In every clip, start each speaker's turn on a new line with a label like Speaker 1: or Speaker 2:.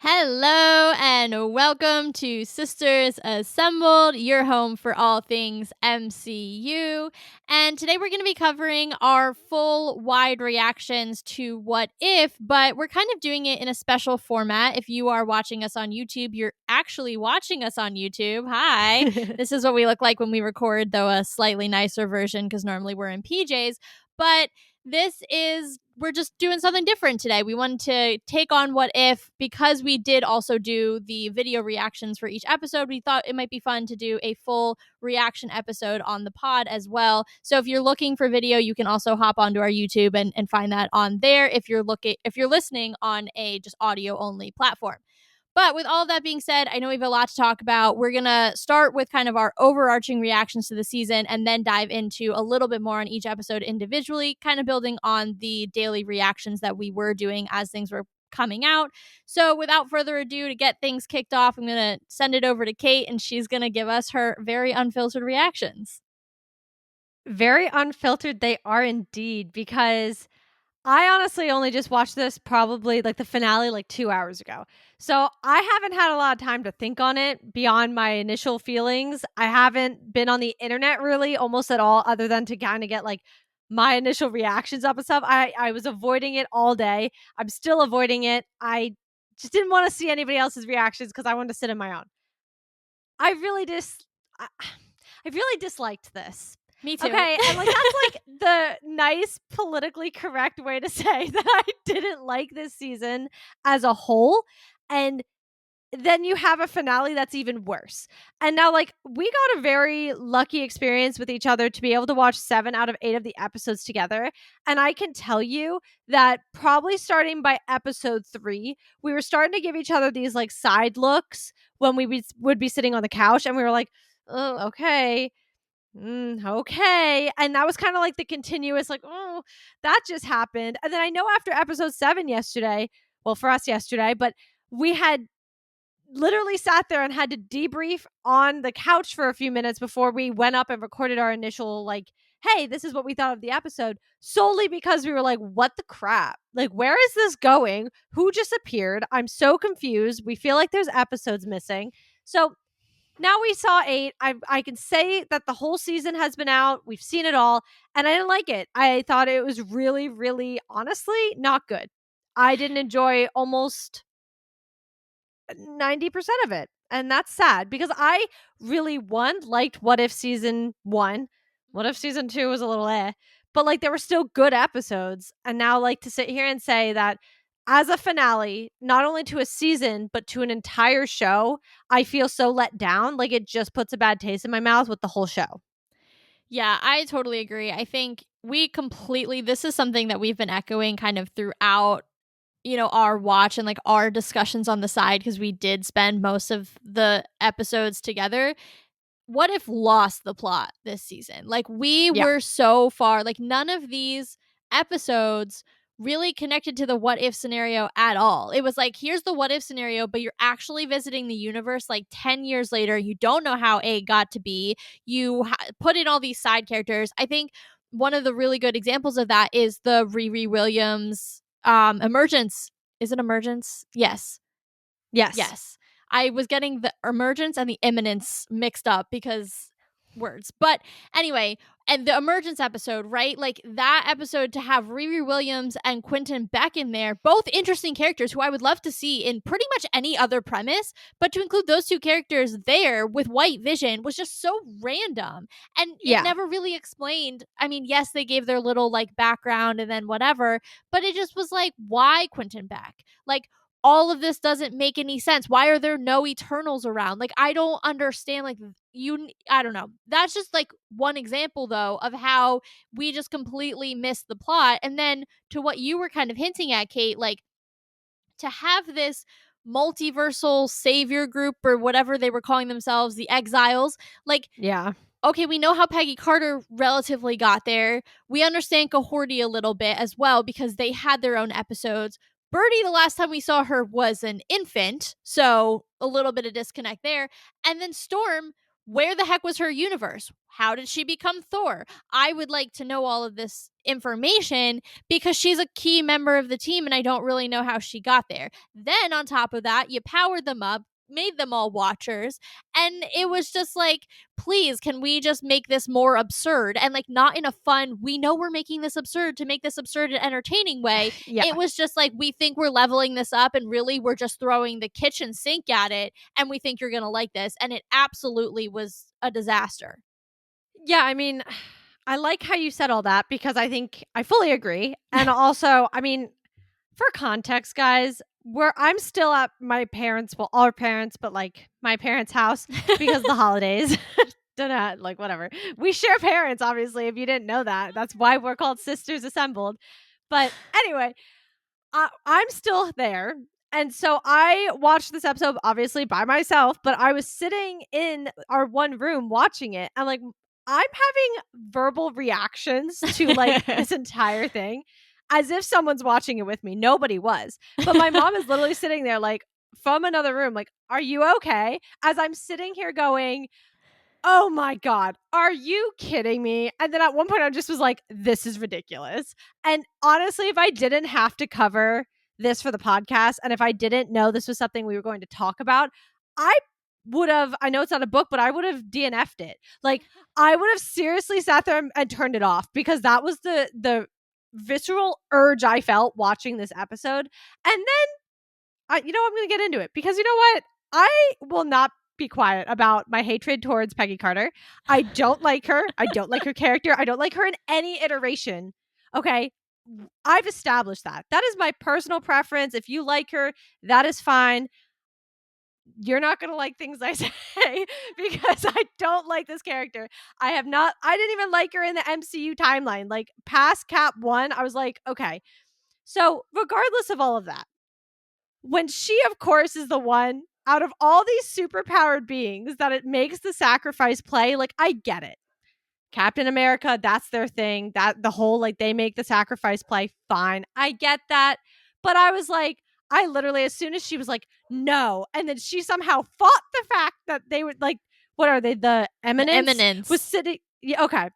Speaker 1: Hello and welcome to Sisters Assembled, your home for all things MCU. And today we're going to be covering our full wide reactions to What If, but we're kind of doing it in a special format. If you are watching us on YouTube, you're actually watching us on YouTube. Hi. This is what we look like when we record, though a slightly nicer version because normally we're in PJs. But we're just doing something different today. We wanted to take on What If because we did also do the video reactions for each episode. We thought it might be fun to do a full reaction episode on the pod as well. So if you're looking for video, you can also hop onto our YouTube and find that on there if you're listening on a just audio only platform. But with all of that being said, I know we have a lot to talk about. We're going to start with kind of our overarching reactions to the season and then dive into a little bit more on each episode individually, kind of building on the daily reactions that we were doing as things were coming out. So without further ado, to get things kicked off, I'm going to send it over to Kate and she's going to give us her very unfiltered reactions.
Speaker 2: Very unfiltered they are indeed, because I honestly only just watched this probably like the finale like 2 hours ago. So I haven't had a lot of time to think on it beyond my initial feelings. I haven't been on the internet really almost at all, other than to kind of get like my initial reactions up and stuff. I was avoiding it all day. I'm still avoiding it. I just didn't want to see anybody else's reactions because I wanted to sit in my own. I really just I really disliked this.
Speaker 1: Me too.
Speaker 2: Okay, and like that's like the nice politically correct way to say that I didn't like this season as a whole. And then you have a finale that's even worse. And now like we got a very lucky experience with each other to be able to watch 7 out of 8 of the episodes together. And I can tell you that probably starting by episode 3, we were starting to give each other these like side looks when would be sitting on the couch and we were like, "Oh, okay. Okay." And that was kind of like the continuous, like, "Oh, that just happened." And then I know after episode 7 yesterday, well, for us yesterday, but we had literally sat there and had to debrief on the couch for a few minutes before we went up and recorded our initial, like, hey, this is what we thought of the episode, solely because we were like, what the crap? Like, where is this going? Who just appeared? I'm so confused. We feel like there's episodes missing. So now we saw 8. I can say that the whole season has been out. We've seen it all, and I didn't like it. I thought it was really, really, honestly, not good. I didn't enjoy almost 90% of it, and that's sad because I really, liked What If season 1. What If season 2 was a little but like there were still good episodes, and now like to sit here and say that as a finale, not only to a season, but to an entire show, I feel so let down. Like it just puts a bad taste in my mouth with the whole show.
Speaker 1: Yeah, I totally agree. I think this is something that we've been echoing kind of throughout our watch and like our discussions on the side because we did spend most of the episodes together. What If lost the plot this season? Like we were so far, like none of these episodes really connected to the what if scenario at all. It was like, here's the what if scenario, but you're actually visiting the universe like 10 years later. You don't know how A got to B. You put in all these side characters. I think one of the really good examples of that is the Riri Williams emergence. Is it emergence? Yes.
Speaker 2: Yes.
Speaker 1: I was getting the emergence and the imminence mixed up because words. But anyway, and the emergence episode, right? Like that episode to have Riri Williams and Quentin Beck in there, both interesting characters who I would love to see in pretty much any other premise, but to include those two characters there with White Vision was just so random. And it never really explained. I mean, yes, they gave their little like background and then whatever, but it just was like, why Quentin Beck? Like, all of this doesn't make any sense. Why are there no Eternals around? Like, I don't understand. Like, I don't know. That's just like one example, though, of how we just completely missed the plot. And then to what you were kind of hinting at, Kate, like to have this multiversal savior group or whatever they were calling themselves, the Exiles, like, okay, we know how Peggy Carter relatively got there. We understand Kahorti a little bit as well because they had their own episodes. Birdie, the last time we saw her was an infant, so a little bit of disconnect there. And then Storm, Where the heck was her universe? How did she become Thor? I would like to know all of this information because she's a key member of the team and I don't really know how she got there. Then on top of that, you powered them up, made them all watchers, and it was just like, please, can we just make this more absurd? And like, not in a fun, we know we're making this absurd to make this absurd and entertaining way.
Speaker 2: Yeah.
Speaker 1: It was just like, we think we're leveling this up and really we're just throwing the kitchen sink at it and we think you're going to like this. And it absolutely was a disaster.
Speaker 2: Yeah, I mean, I like how you said all that because I think I fully agree. And also, I mean, for context, guys, where I'm still at my parents, well, our parents, but like my parents' house because of the holidays. Don't know, like whatever. We share parents, obviously, if you didn't know that. That's why we're called Sisters Assembled. But anyway, I'm still there. And so I watched this episode obviously by myself, but I was sitting in our one room watching it. And like, I'm having verbal reactions to like this entire thing as if someone's watching it with me. Nobody was. But my mom is literally sitting there, like from another room, like, are you okay? As I'm sitting here going, oh my God, are you kidding me? And then at one point I just was like, this is ridiculous. And honestly, if I didn't have to cover this for the podcast, and if I didn't know this was something we were going to talk about, I would have, I know it's not a book, but I would have DNF'd it. Like, I would have seriously sat there and turned it off because that was the visceral urge I felt watching this episode. And then I'm going to get into it because you know what? I will not be quiet about my hatred towards Peggy Carter. I don't like her. I don't like her character. I don't like her in any iteration. Okay. I've established that. That is my personal preference. If you like her, that is fine. You're not going to like things I say because I don't like this character. I didn't even like her in the MCU timeline. Like past Cap 1, I was like, okay. So regardless of all of that, when she, of course, is the one out of all these superpowered beings that it makes the sacrifice play, like, I get it. Captain America, that's their thing. That the whole, like, they make the sacrifice play, fine. I get that. But I was like, I literally, as soon as she was like, no, and then she somehow fought the fact that they would, like, what are they? The Eminence?
Speaker 1: Eminence.
Speaker 2: Was sitting, yeah, okay.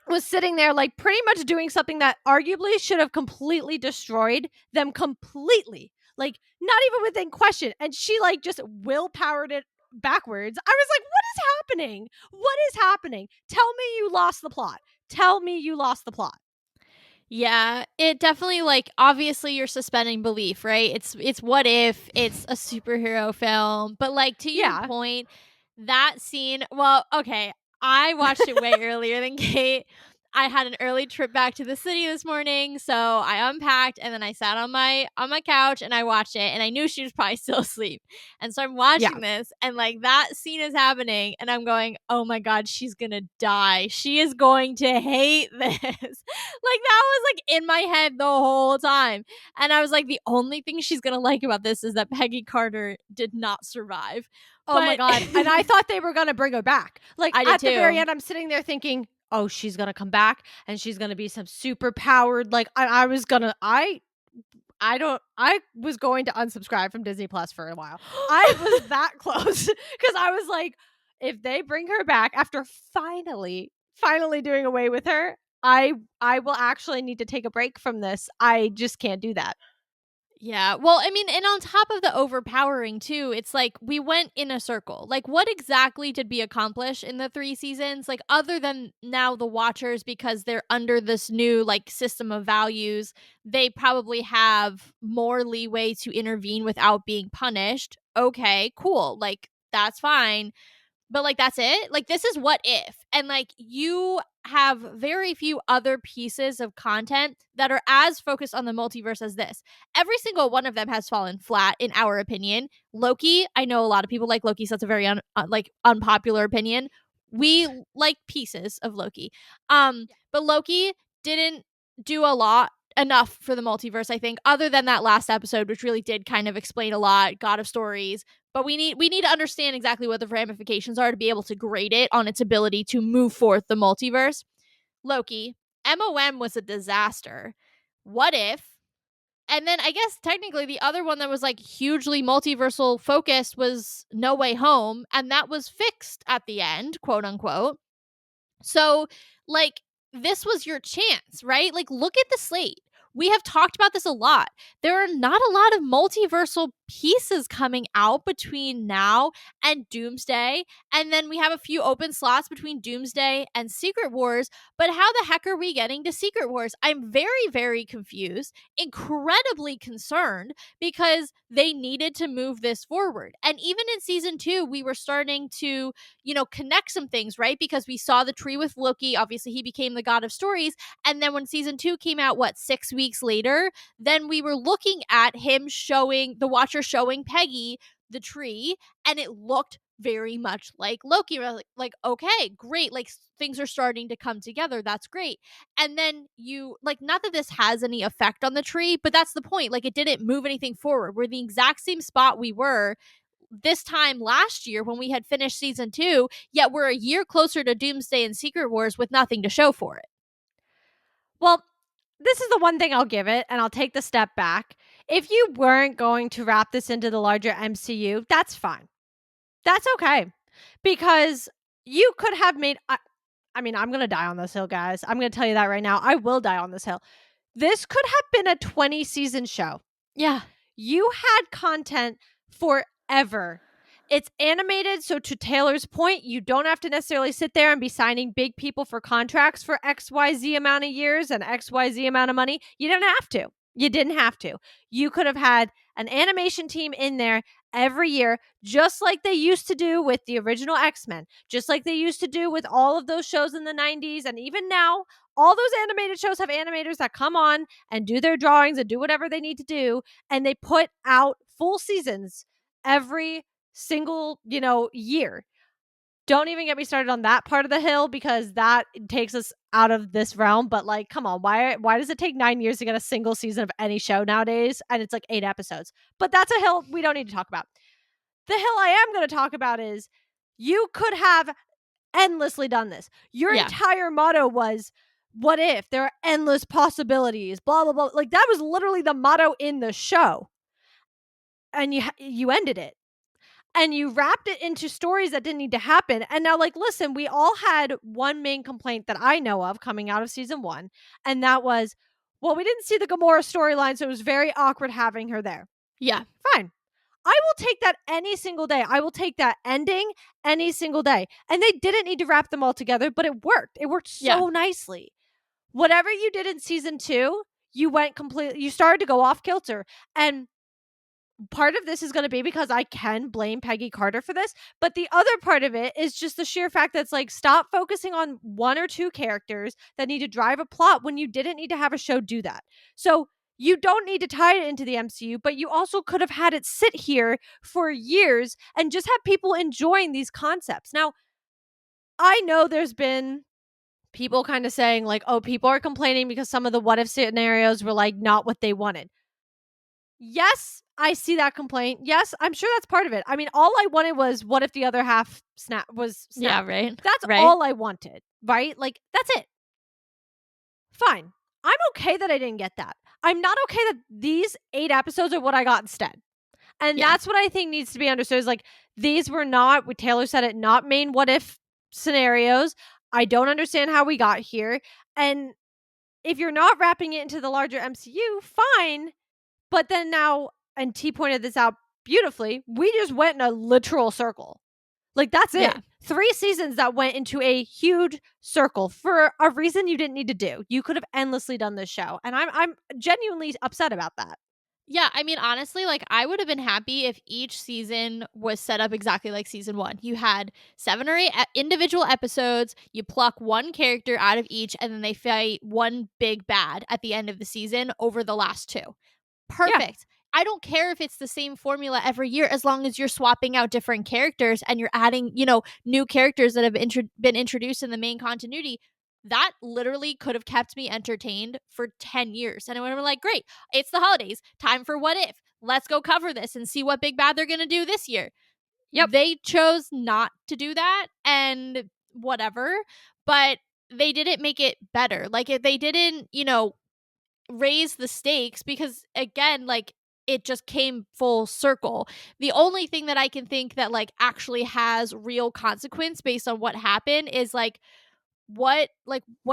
Speaker 2: Was sitting there, like, pretty much doing something that arguably should have completely destroyed them completely. Like, not even within question. And she, like, just willpowered it backwards. I was like, what is happening? What is happening? Tell me you lost the plot. Tell me you lost the plot.
Speaker 1: Yeah, it definitely, like, obviously you're suspending belief, right? It's what if it's a superhero film, but like to your point, that scene, well, okay, I watched it way earlier than Kate. I had an early trip back to the city this morning, so I unpacked and then I sat on my couch and I watched it and I knew she was probably still asleep. And so I'm watching this and like that scene is happening and I'm going, "Oh my god, she's going to die. She is going to hate this." Like that was like in my head the whole time. And I was like, the only thing she's going to like about this is that Peggy Carter did not survive.
Speaker 2: Oh my god. And I thought they were going to bring her back. Like
Speaker 1: I did
Speaker 2: at the very end I'm sitting there thinking, oh, she's gonna come back and she's gonna be some super powered. Like I was going to unsubscribe from Disney Plus for a while. I was that close because I was like, if they bring her back after finally doing away with her, I will actually need to take a break from this. I just can't do that.
Speaker 1: Yeah. Well, I mean, and on top of the overpowering, too, it's like we went in a circle. Like, what exactly did we accomplish in the 3 seasons? Like, other than now the Watchers, because they're under this new, like, system of values, they probably have more leeway to intervene without being punished. Okay, cool. Like, that's fine. But like that's it. Like this is what if. And like you have very few other pieces of content that are as focused on the multiverse as this. Every single one of them has fallen flat in our opinion. Loki, I know a lot of people like Loki, so that's a very unpopular opinion. We like pieces of Loki. But Loki didn't do a lot enough for the multiverse, I think, other than that last episode, which really did kind of explain a lot, God of Stories. But we need to understand exactly what the ramifications are to be able to grade it on its ability to move forth the multiverse. Loki, MOM was a disaster. What if And then I guess technically the other one that was like hugely multiversal focused was No Way Home, and that was fixed at the end, quote unquote. So, like, this was your chance, right? Like, look at the slate. We have talked about this a lot. There are not a lot of multiversal pieces coming out between now and Doomsday. And then we have a few open slots between Doomsday and Secret Wars. But how the heck are we getting to Secret Wars? I'm very, very confused, incredibly concerned because they needed to move this forward. And even in season 2, we were starting to connect some things, right? Because we saw the tree with Loki. Obviously, he became the god of stories. And then when season 2 came out, 6 weeks later, then we were looking at him showing the Watcher showing Peggy the tree, and it looked very much like Loki. We're like, okay, great. Like, things are starting to come together. That's great. And then not that this has any effect on the tree, but that's the point. Like, it didn't move anything forward. We're the exact same spot we were this time last year when we had finished season 2, yet we're a year closer to Doomsday and Secret Wars with nothing to show for it.
Speaker 2: Well, this is the one thing I'll give it, and I'll take the step back. If you weren't going to wrap this into the larger MCU, that's fine. That's okay. Because you could have made. I mean, I'm going to die on this hill, guys. I'm going to tell you that right now. I will die on this hill. This could have been a 20 season show.
Speaker 1: Yeah.
Speaker 2: You had content forever. It's animated, so to Taylor's point, you don't have to necessarily sit there and be signing big people for contracts for XYZ amount of years and XYZ amount of money. You didn't have to. You didn't have to. You could have had an animation team in there every year, just like they used to do with the original X-Men, just like they used to do with all of those shows in the 90s. And even now, all those animated shows have animators that come on and do their drawings and do whatever they need to do. And they put out full seasons every single, year. Don't even get me started on that part of the hill because that takes us out of this realm. But like, come on, why does it take 9 years to get a single season of any show nowadays? And it's like 8 episodes. But that's a hill we don't need to talk about. The hill I am going to talk about is you could have endlessly done this. Your entire motto was, what if? There are endless possibilities, blah, blah, blah. Like, that was literally the motto in the show. And you ended it. And you wrapped it into stories that didn't need to happen. And now, like, listen, we all had one main complaint that I know of coming out of season 1. And that was, well, we didn't see the Gamora storyline, so it was very awkward having her there.
Speaker 1: Yeah.
Speaker 2: Fine. I will take that any single day. I will take that ending any single day. And they didn't need to wrap them all together, but it worked. It worked so nicely. Whatever you did in season 2, you started to go off kilter. And part of this is going to be because I can blame Peggy Carter for this, but the other part of it is just the sheer fact that it's like, stop focusing on one or two characters that need to drive a plot when you didn't need to have a show do that. So you don't need to tie it into the MCU, but you also could have had it sit here for years and just have people enjoying these concepts. Now, I know there's been people kind of saying like, oh, people are complaining because some of the what if scenarios were like not what they wanted. Yes, I see that complaint. Yes, I'm sure that's part of it. I mean, all I wanted was what if the other half was snapped?
Speaker 1: Yeah, right.
Speaker 2: That's
Speaker 1: right.
Speaker 2: all I wanted, right? Like, that's it. Fine. I'm okay that I didn't get that. I'm not okay that these 8 episodes are what I got instead. And that's what I think needs to be understood is like, these were not, what Taylor said it, not main what if scenarios. I don't understand how we got here. And if you're not wrapping it into the larger MCU, fine. But then now, and T pointed this out beautifully, we just went in a literal circle. Like, that's it.
Speaker 1: Yeah.
Speaker 2: 3 seasons that went into a huge circle for a reason you didn't need to do. You could have endlessly done this show. And I'm genuinely upset about that.
Speaker 1: Yeah, I mean, honestly, like, I would have been happy if each season was set up exactly like season 1. You had 7 or 8 individual episodes, you pluck one character out of each, and then they fight one big bad at the end of the season over the last 2. Perfect. Yeah. I don't care if it's the same formula every year as long as you're swapping out different characters and you're adding, new characters that have been introduced in the main continuity. That literally could have kept me entertained for 10 years. And I would have been like, great, it's the holidays. Time for What If. Let's go cover this and see what big bad they're going to do this year. Yep. They chose not to do that and whatever, but they didn't make it better. Like, if they didn't, raise the stakes because again, like it just came full circle. The only thing that I can think that like actually has real consequence based on what happened is what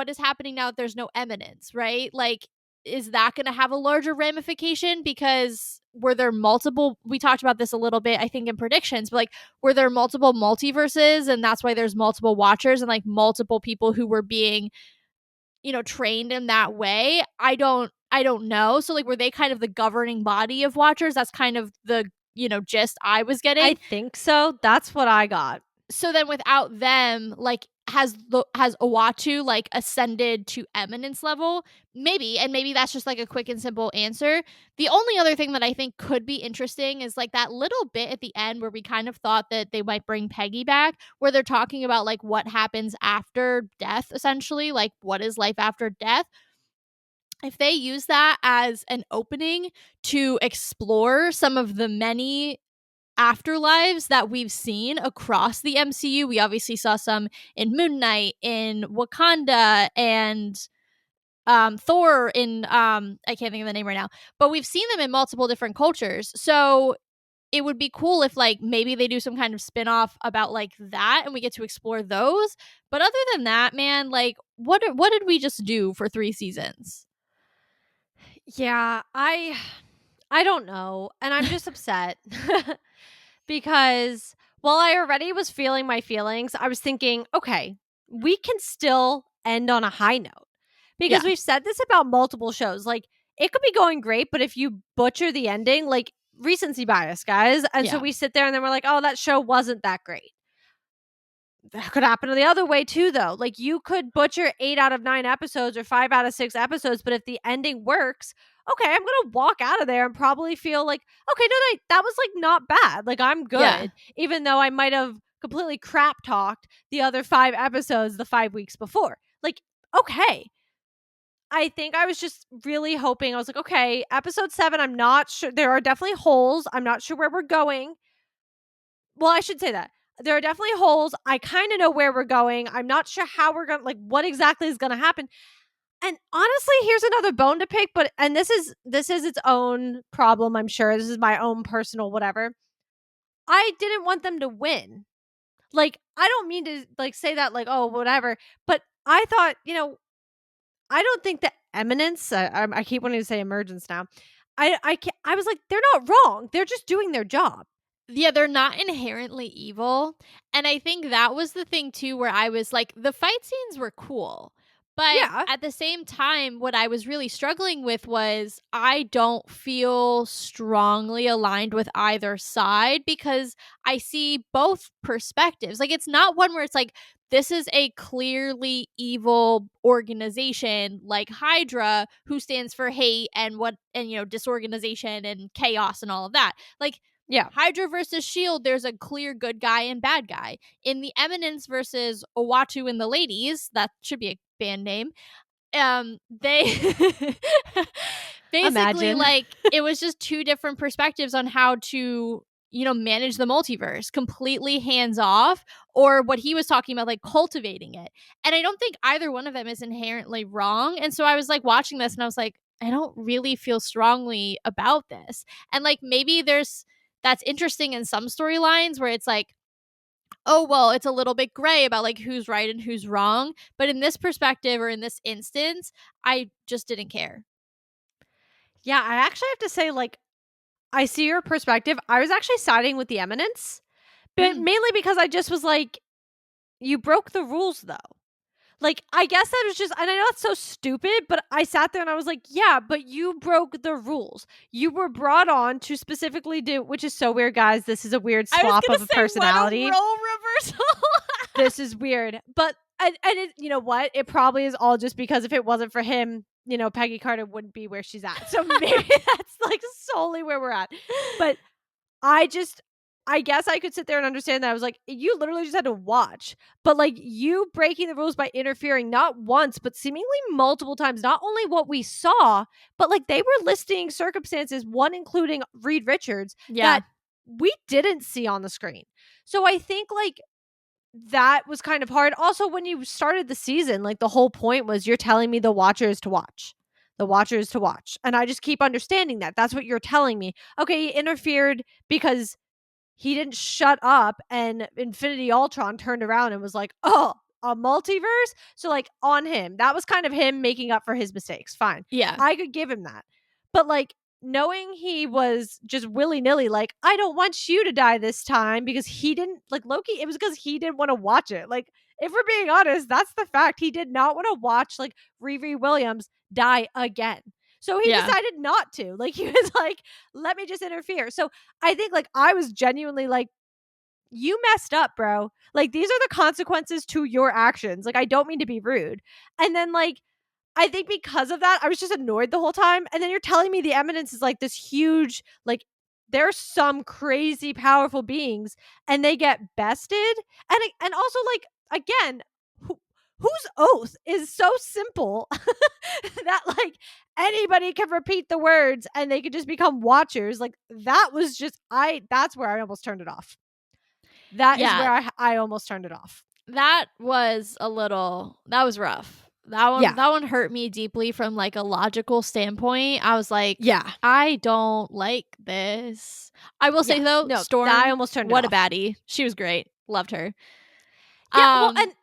Speaker 1: is happening now that there's no eminence, right? Like is that going to have a larger ramification because were there multiple, we talked about this a little bit I think in predictions, but like were there multiple multiverses and that's why there's multiple watchers and like multiple people who were being, trained in that way? I don't know. So like were they kind of the governing body of watchers? That's kind of the, gist I was
Speaker 2: I
Speaker 1: getting.
Speaker 2: think so. That's what I got.
Speaker 1: So then without them, like has Owatu like ascended to eminence level? Maybe, and maybe that's just like a quick and simple answer. The only other thing that I think could be interesting is like that little bit at the end where we kind of thought that they might bring Peggy back, where they're talking about like what happens after death, essentially, like what is life after death. If they use that as an opening to explore some of the many afterlives that we've seen across the MCU. We obviously saw some in Moon Knight, in Wakanda, and Thor in I can't think of the name right now, but we've seen them in multiple different cultures. So it would be cool if like maybe they do some kind of spin-off about like that and we get to explore those. But other than that, man, like what did we just do for 3 seasons?
Speaker 2: Yeah, I don't know, and I'm just upset because while I already was feeling my feelings, I was thinking, okay, we can still end on a high note because
Speaker 1: Yeah.
Speaker 2: we've said this about multiple shows. Like it could be going great, but if you butcher the ending, like recency bias, guys, and so
Speaker 1: Yeah.
Speaker 2: we sit there and then we're like, oh, that show wasn't that great. That could happen the other way too, though. Like you could butcher 8 out of 9 episodes or 5 out of 6 episodes, but if the ending works, okay, I'm gonna walk out of there and probably feel like, okay, no, that was like not bad. Like I'm
Speaker 1: Yeah.
Speaker 2: good, even though I might have completely crap talked the other 5 episodes the 5 weeks before. Like, okay. I think I was just really hoping. I was like, okay, episode 7, I'm not sure. There are definitely holes. I'm not sure where we're going. Well, I should say that. There are definitely holes. I kind of know where we're going. I'm not sure how we're going to like what exactly is going to happen. And honestly, here's another bone to pick, but and this is its own problem, I'm sure. This is my own personal whatever. I didn't want them to win. Like, I don't mean to like say that like, oh, whatever, but I thought, I don't think that eminence, I keep wanting to say emergence now. I was like, they're not wrong. They're just doing their job.
Speaker 1: Yeah, they're not inherently evil. And I think that was the thing too, where I was like, the fight scenes were cool. But
Speaker 2: Yeah.
Speaker 1: at the same time, what I was really struggling with was I don't feel strongly aligned with either side because I see both perspectives. Like, it's not one where it's like, this is a clearly evil organization like Hydra who stands for hate and disorganization and chaos and all of that. Like,
Speaker 2: Yeah.
Speaker 1: Hydra versus Shield, there's a clear good guy and bad guy. In the Eminence versus Owatu and the Ladies, that should be a band name. They basically
Speaker 2: Imagine.
Speaker 1: like it was just two different perspectives on how to manage the multiverse, completely hands off, or what he was talking about, like cultivating it. And I don't think either one of them is inherently wrong. And so I was like watching this and I was like, I don't really feel strongly about this. And like maybe that's interesting in some storylines where it's like, oh well, it's a little bit gray about like who's right and who's wrong, but in this perspective or in this instance, I just didn't care.
Speaker 2: Yeah, I actually have to say, like, I see your perspective. I was actually siding with the eminence, but
Speaker 1: Mm.
Speaker 2: mainly because I just was like, you broke the rules though. Like, I guess that was just, and I know it's so stupid, but I sat there and I was like, yeah, but you broke the rules. You were brought on to specifically do, which is so weird, guys. This is a weird
Speaker 1: I was
Speaker 2: swap
Speaker 1: gonna
Speaker 2: of a
Speaker 1: say what a
Speaker 2: personality.
Speaker 1: role reversal.
Speaker 2: This is weird. But, and it, you know what? It probably is all just because if it wasn't for him, Peggy Carter wouldn't be where she's at. So maybe that's like solely where we're at. But I just I guess I could sit there and understand that. I was like, you literally just had to watch. But like you breaking the rules by interfering not once, but seemingly multiple times, not only what we saw, but like they were listing circumstances, one including Reed Richards,
Speaker 1: Yeah.
Speaker 2: that we didn't see on the screen. So I think like that was kind of hard. Also, when you started the season, like the whole point was you're telling me the watcher is to watch. The watcher is to watch. And I just keep understanding that. That's what you're telling me. Okay, he interfered because he didn't shut up, and Infinity Ultron turned around and was like, "Oh, a multiverse?" So like on him. That was kind of him making up for his mistakes. Fine.
Speaker 1: Yeah.
Speaker 2: I could give him that. But like knowing he was just willy-nilly like, "I don't want you to die this time," because he didn't like Loki, it was because he didn't want to watch it. Like if we're being honest, that's the fact. He did not want to watch like Riri Williams die again. So he
Speaker 1: Yeah.
Speaker 2: decided not to. Like he was like, "Let me just interfere." So I think like I was genuinely like, you messed up, bro. Like these are the consequences to your actions. Like I don't mean to be rude. And then like I think because of that, I was just annoyed the whole time. And then you're telling me the eminence is like this huge, like there's some crazy powerful beings and they get bested. And also like again, whose oath is so simple that like anybody can repeat the words and they could just become watchers. Like that was just that's where I almost turned it off. That is
Speaker 1: Yeah.
Speaker 2: where I almost turned it off.
Speaker 1: That was that was rough.
Speaker 2: Yeah.
Speaker 1: That one hurt me deeply from like a logical standpoint. I was like,
Speaker 2: Yeah.
Speaker 1: I don't like this. I will
Speaker 2: Yeah.
Speaker 1: say though,
Speaker 2: No, I
Speaker 1: Storm,
Speaker 2: almost turned it
Speaker 1: what a
Speaker 2: off.
Speaker 1: baddie. She was great. Loved her.
Speaker 2: Yeah, well,
Speaker 1: Um
Speaker 2: and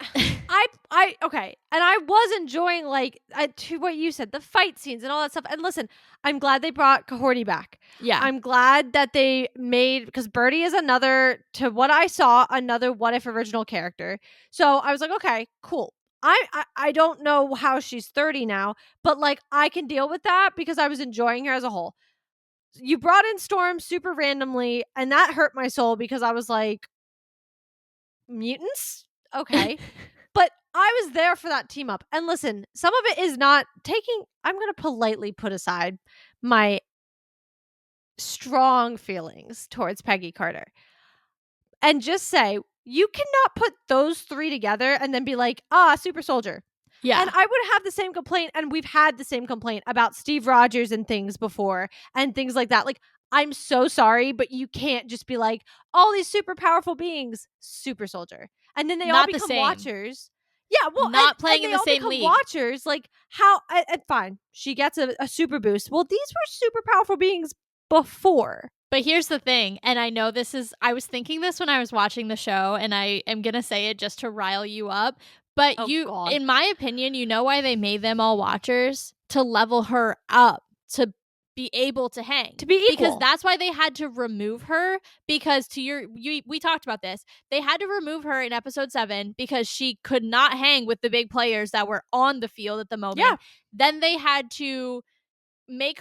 Speaker 2: I okay, and I was enjoying like to what you said, the fight scenes and all that stuff. And listen, I'm glad they brought Kahorty back.
Speaker 1: yeah.
Speaker 2: I'm glad that they made because Birdie is another, to what I saw, another What If original character. So I was like, okay, cool. I don't know how she's 30 now, but like I can deal with that because I was enjoying her as a whole. You brought in Storm super randomly, and that hurt my soul because I was like, mutants? Okay. But I was there for that team up. And listen, some of it is not taking, I'm going to politely put aside my strong feelings towards Peggy Carter and just say, you cannot put those three together and then be like, super soldier.
Speaker 1: Yeah.
Speaker 2: And I would have the same complaint, and we've had the same complaint about Steve Rogers and things before and things like that. Like, I'm so sorry, but you can't just be like, all these super powerful beings, super soldier. And then they all
Speaker 1: Not the
Speaker 2: become
Speaker 1: same.
Speaker 2: watchers. Yeah, well,
Speaker 1: Not
Speaker 2: and
Speaker 1: playing in
Speaker 2: they
Speaker 1: the
Speaker 2: all
Speaker 1: same
Speaker 2: become
Speaker 1: league.
Speaker 2: watchers. Like, how, and fine, she gets a super boost. Well, these were super powerful beings before.
Speaker 1: But here's the thing, and I know I was thinking this when I was watching the show, and I am going to say it just to rile you up. But
Speaker 2: Oh, God.
Speaker 1: in my opinion, you know why they made them all watchers? To level her up, to be able to hang.
Speaker 2: To be
Speaker 1: Because
Speaker 2: equal.
Speaker 1: that's why they had to remove her. Because we talked about this. They had to remove her in episode 7 because she could not hang with the big players that were on the field at the moment.
Speaker 2: Yeah.
Speaker 1: Then they had to make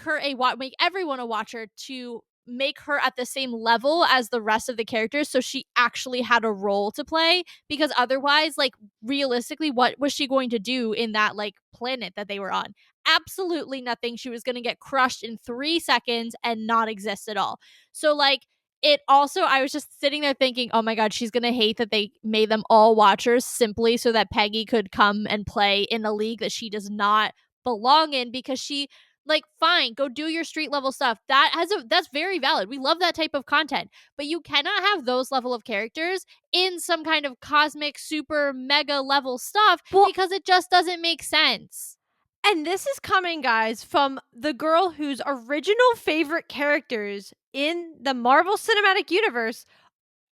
Speaker 1: everyone a watcher to make her at the same level as the rest of the characters so she actually had a role to play, because otherwise, like, realistically, what was she going to do in that like planet that they were on? Absolutely nothing. She was going to get crushed in 3 seconds and not exist at all. So like, it also, I was just sitting there thinking, oh my god, she's going to hate that they made them all watchers simply so that Peggy could come and play in a league that she does not belong in, because she, like, fine, go do your street level stuff. That's very valid. We love that type of content. But you cannot have those level of characters in some kind of cosmic super mega level stuff,
Speaker 2: Well,
Speaker 1: because it just doesn't make sense.
Speaker 2: and this is coming, guys, from the girl whose original favorite characters in the Marvel Cinematic Universe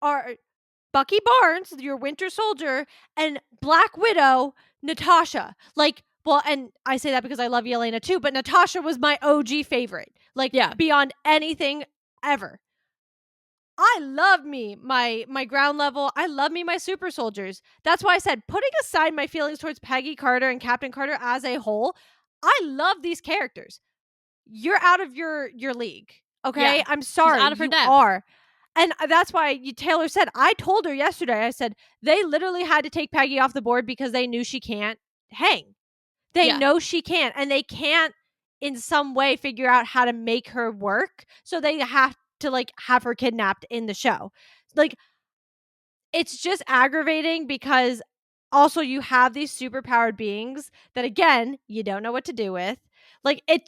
Speaker 2: are Bucky Barnes, your Winter Soldier, and Black Widow, Natasha. Like, well, and I say that because I love Yelena too, but Natasha was my OG favorite. Like,
Speaker 1: Yeah.
Speaker 2: beyond anything ever. I love me my ground level. I love me my super soldiers. That's why I said, putting aside my feelings towards Peggy Carter and Captain Carter as a whole, I love these characters. You're out of your league. Okay?
Speaker 1: Yeah.
Speaker 2: I'm
Speaker 1: She's
Speaker 2: sorry.
Speaker 1: out of her
Speaker 2: You
Speaker 1: depth.
Speaker 2: are. And that's why Taylor said, I told her yesterday, I said, they literally had to take Peggy off the board because they knew she can't hang. They
Speaker 1: Yeah.
Speaker 2: know she can't, and they can't in some way figure out how to make her work. So they have to like have her kidnapped in the show. Like, it's just aggravating because also you have these super powered beings that again, you don't know what to do with. Like, it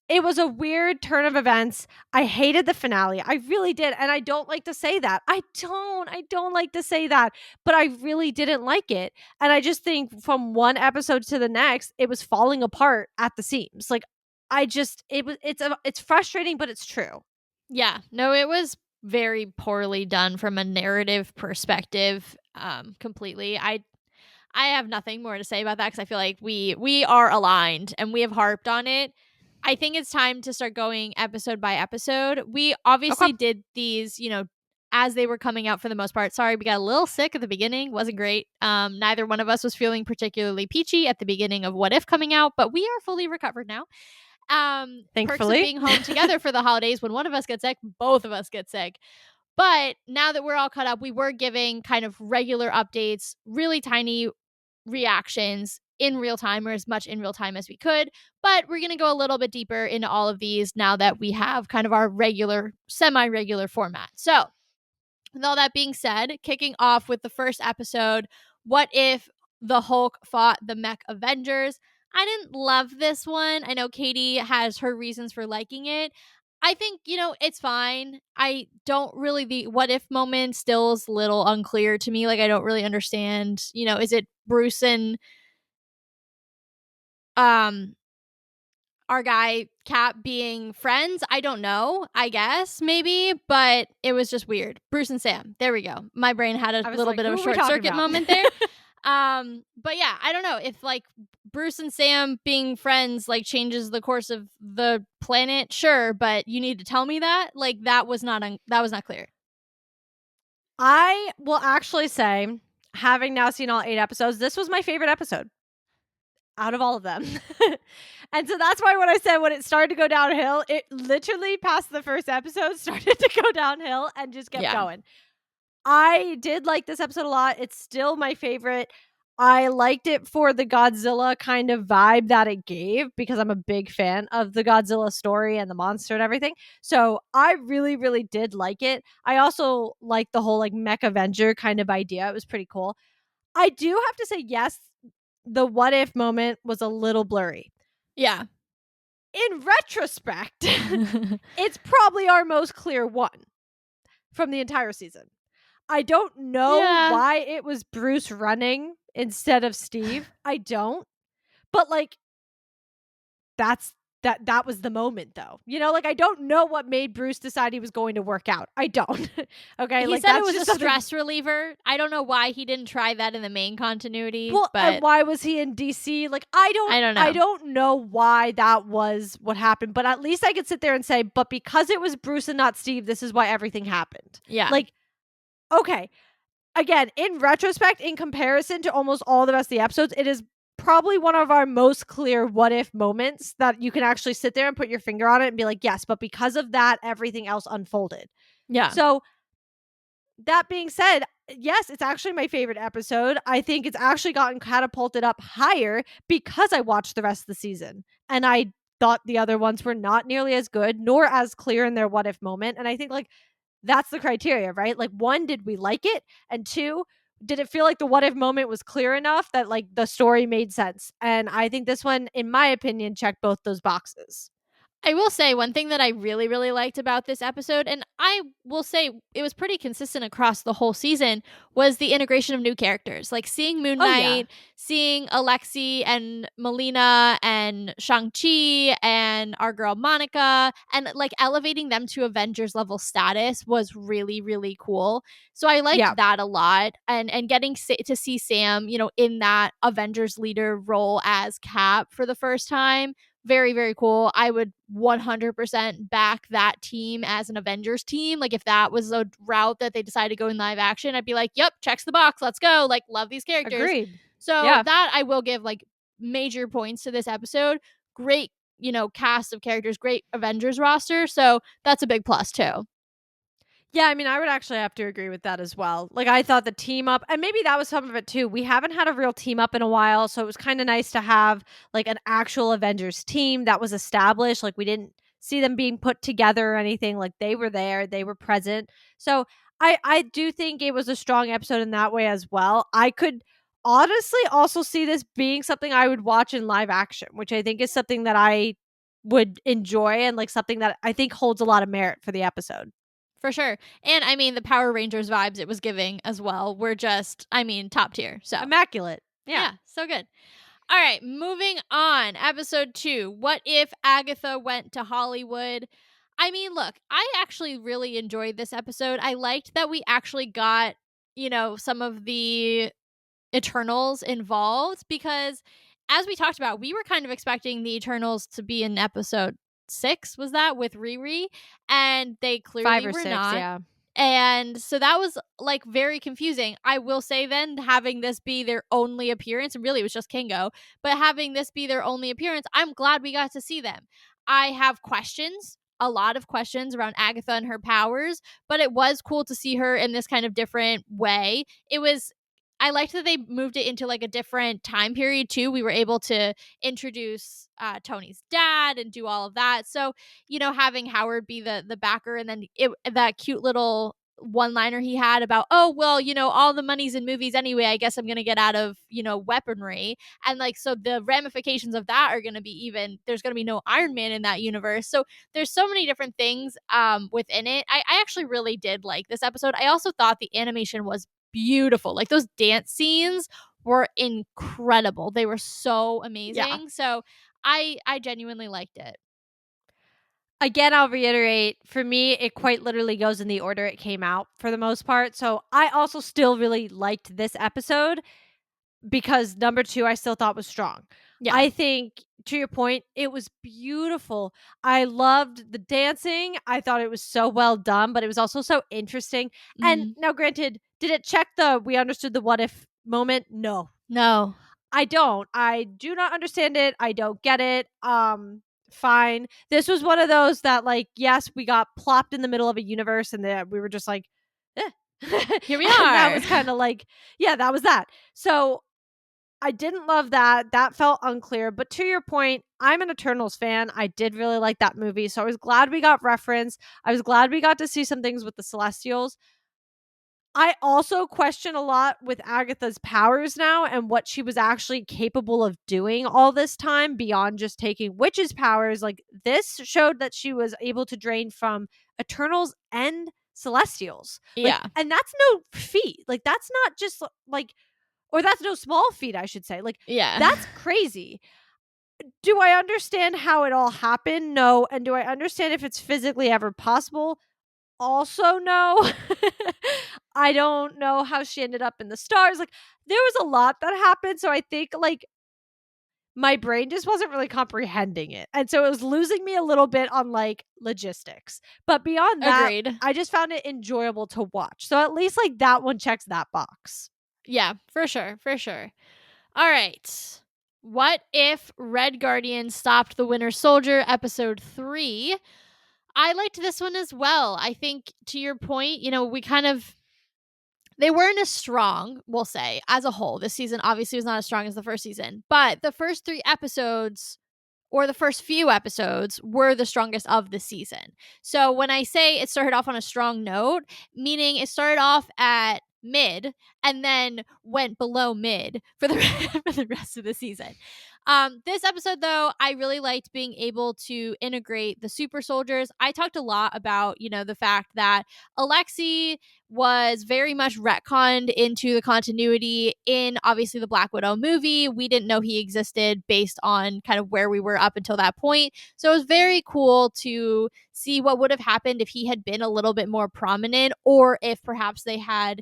Speaker 2: It was a weird turn of events. I hated the finale. I really did. And I don't like to say that. I don't like to say that, but I really didn't like it. And I just think from one episode to the next, it was falling apart at the seams. Like I just it's frustrating, but it's true.
Speaker 1: Yeah, no, it was very poorly done from a narrative perspective. Completely. I have nothing more to say about that because I feel like we are aligned and we have harped on it. I think it's time to start going episode by episode. We
Speaker 2: Okay.
Speaker 1: obviously did these, as they were coming out for the most part. Sorry, we got a little sick at the beginning. Wasn't great. Neither one of us was feeling particularly peachy at the beginning of What If coming out, but we are fully recovered now. Perks of
Speaker 2: Thankfully.
Speaker 1: being home together for the holidays. When one of us gets sick, both of us get sick. But now that we're all caught up, we were giving kind of regular updates, really tiny reactions in real time, or as much in real time as we could. But we're going to go a little bit deeper into all of these now that we have kind of our regular, semi regular format. So, with all that being said, kicking off with the first episode, what if the Hulk fought the Mech Avengers? I didn't love this one. I know Katie has her reasons for liking it. I think, it's fine. I don't really, the what if moment still is a little unclear to me. Like, I don't really understand, is it Bruce and um our guy Cap being friends? I don't know. I guess maybe, but it was just weird. Bruce and Sam. There we go. My brain had a
Speaker 2: I was
Speaker 1: little
Speaker 2: like,
Speaker 1: bit of
Speaker 2: who
Speaker 1: a
Speaker 2: are we
Speaker 1: short
Speaker 2: talking
Speaker 1: circuit
Speaker 2: about?
Speaker 1: moment there. But yeah, I don't know if like Bruce and Sam being friends like changes the course of the planet. Sure, but you need to tell me that. Like that was not that was not clear.
Speaker 2: I will actually say, having now seen all 8 episodes, this was my favorite episode out of all of them. And so that's why when I said when it started to go downhill, it literally past the first episode started to go downhill and just kept
Speaker 1: Yeah.
Speaker 2: going. I did like this episode a lot. It's still my favorite. I liked it for the Godzilla kind of vibe that it gave because I'm a big fan of the Godzilla story and the monster and everything. So I really, really did like it. I also like the whole like Mech Avenger kind of idea. It was pretty cool. I do have to say, yes, the what if moment was a little blurry.
Speaker 1: Yeah.
Speaker 2: In retrospect, it's probably our most clear one from the entire season. I don't know
Speaker 1: Yeah.
Speaker 2: why it was Bruce running instead of Steve. I don't. But like that was the moment though. Like I don't know what made Bruce decide he was going to work out. I don't. Okay?
Speaker 1: He
Speaker 2: Like
Speaker 1: said it
Speaker 2: that's
Speaker 1: was a
Speaker 2: just something.
Speaker 1: stress reliever. I don't know why he didn't try that in the main continuity,
Speaker 2: Well, and
Speaker 1: but
Speaker 2: why was he in DC? Like I don't
Speaker 1: I don't
Speaker 2: I
Speaker 1: know.
Speaker 2: don't know why that was what happened, but at least I could sit there and say, but because it was Bruce and not Steve, this is why everything happened.
Speaker 1: Yeah.
Speaker 2: Like okay, again, in retrospect, in comparison to almost all the rest of the episodes, it is probably one of our most clear what if moments that you can actually sit there and put your finger on it and be like, yes, but because of that, everything else unfolded.
Speaker 1: Yeah.
Speaker 2: So, that being said, yes, it's actually my favorite episode. I think it's actually gotten catapulted up higher because I watched the rest of the season. And I thought the other ones were not nearly as good nor as clear in their what if moment. And I think like that's the criteria, right? Like one, did we like it? And two, did it feel like the what if moment was clear enough that like the story made sense? And I think this one, in my opinion, checked both those boxes.
Speaker 1: I will say one thing that I really, really liked about this episode, and I will say it was pretty consistent across the whole season, was the integration of new characters. Like seeing Moon
Speaker 2: Oh yeah.
Speaker 1: Knight, seeing Alexi and Melina and Shang-Chi and our girl Monica, and like elevating them to Avengers level status was really, really cool. So I
Speaker 2: Yeah.
Speaker 1: liked that a lot. And getting to see Sam, in that Avengers leader role as Cap for the first time, very, very cool. I would 100% back that team as an Avengers team. Like if that was a route that they decided to go in live action, I'd be like, yep, checks the box. Let's go. Like love these characters.
Speaker 2: Agreed.
Speaker 1: So
Speaker 2: Yeah.
Speaker 1: that I will give like major points to this episode. Great, cast of characters, great Avengers roster. So that's a big plus too.
Speaker 2: Yeah, I mean, I would actually have to agree with that as well. Like, I thought the team up, and maybe that was some of it too. We haven't had a real team up in a while, so it was kind of nice to have like an actual Avengers team that was established. Like, we didn't see them being put together or anything. Like, they were there, they were present. So, I do think it was a strong episode in that way as well. I could honestly also see this being something I would watch in live action, which I think is something that I would enjoy and like something that I think holds a lot of merit for the episode.
Speaker 1: For sure. And I mean, the Power Rangers vibes it was giving as well were just, I mean, top tier. So,
Speaker 2: Immaculate. Yeah.
Speaker 1: yeah, so good. All right, moving on. Episode 2. What if Agatha went to Hollywood? I mean, look, I actually really enjoyed this episode. I liked that we actually got, some of the Eternals involved because as we talked about, we were kind of expecting the Eternals to be in episode 6, was that with Riri? And they
Speaker 2: 5
Speaker 1: clearly
Speaker 2: or
Speaker 1: were
Speaker 2: 6,
Speaker 1: not.
Speaker 2: yeah.
Speaker 1: And so that was like very confusing. I will say then having this be their only appearance, and really it was just Kingo, but having this be their only appearance, I'm glad we got to see them. I have questions, a lot of questions around Agatha and her powers, but it was cool to see her in this kind of different way. I liked that they moved it into like a different time period too. We were able to introduce Tony's dad and do all of that. So, having Howard be the backer, and then that cute little one liner he had about, oh well, all the money's in movies anyway. I guess I'm gonna get out of weaponry, and like so the ramifications of that are gonna be even. There's gonna be no Iron Man in that universe. So there's so many different things within it. I actually really did like this episode. I also thought the animation was beautiful. Like those dance scenes were incredible. They were so
Speaker 2: Yeah.
Speaker 1: amazing. So I genuinely liked it.
Speaker 2: Again, I'll reiterate, for me, it quite literally goes in the order it came out for the most part. So I also still really liked this episode because number 2 I still thought was strong.
Speaker 1: Yeah.
Speaker 2: I think to your point, it was beautiful. I loved the dancing. I thought it was so well done, but it was also so interesting. And
Speaker 1: Mhm.
Speaker 2: now granted, did it check the we understood the what if moment? No.
Speaker 1: No.
Speaker 2: I don't. I do not understand it. I don't get it. Fine. This was one of those that like yes, we got plopped in the middle of a universe and then we were just like eh.
Speaker 1: Here we
Speaker 2: And that
Speaker 1: are.
Speaker 2: was kind of like yeah, that was that. So I didn't love that. That felt unclear. But to your point, I'm an Eternals fan. I did really like that movie. So I was glad we got reference. I was glad we got to see some things with the Celestials. I also question a lot with Agatha's powers now and what she was actually capable of doing all this time beyond just taking witches' powers. Like, this showed that she was able to drain from Eternals and Celestials. Like,
Speaker 1: Yeah.
Speaker 2: and that's no feat. Like, that's not just like, or that's no small feat, I should say. Like,
Speaker 1: Yeah.
Speaker 2: that's crazy. Do I understand how it all happened? No. And do I understand if it's physically ever possible? Also no. I don't know how she ended up in the stars. Like there was a lot that happened, so I think like my brain just wasn't really comprehending it. And so it was losing me a little bit on like logistics. But beyond that,
Speaker 1: Agreed.
Speaker 2: I just found it enjoyable to watch. So at least like that one checks that box.
Speaker 1: Yeah, for sure. For sure. All right. What if Red Guardian stopped the Winter Soldier, episode 3? I liked this one as well. I think to your point, we kind of they weren't as strong, we'll say, as a whole. This season obviously was not as strong as the first season, but the first 3 episodes or the first few episodes were the strongest of the season. So when I say it started off on a strong note, meaning it started off at mid and then went below mid for the for the rest of the season. This episode though, I really liked being able to integrate the super soldiers. I talked a lot about, the fact that Alexi was very much retconned into the continuity in obviously the Black Widow movie. We didn't know he existed based on kind of where we were up until that point. So it was very cool to see what would have happened if he had been a little bit more prominent, or if perhaps they had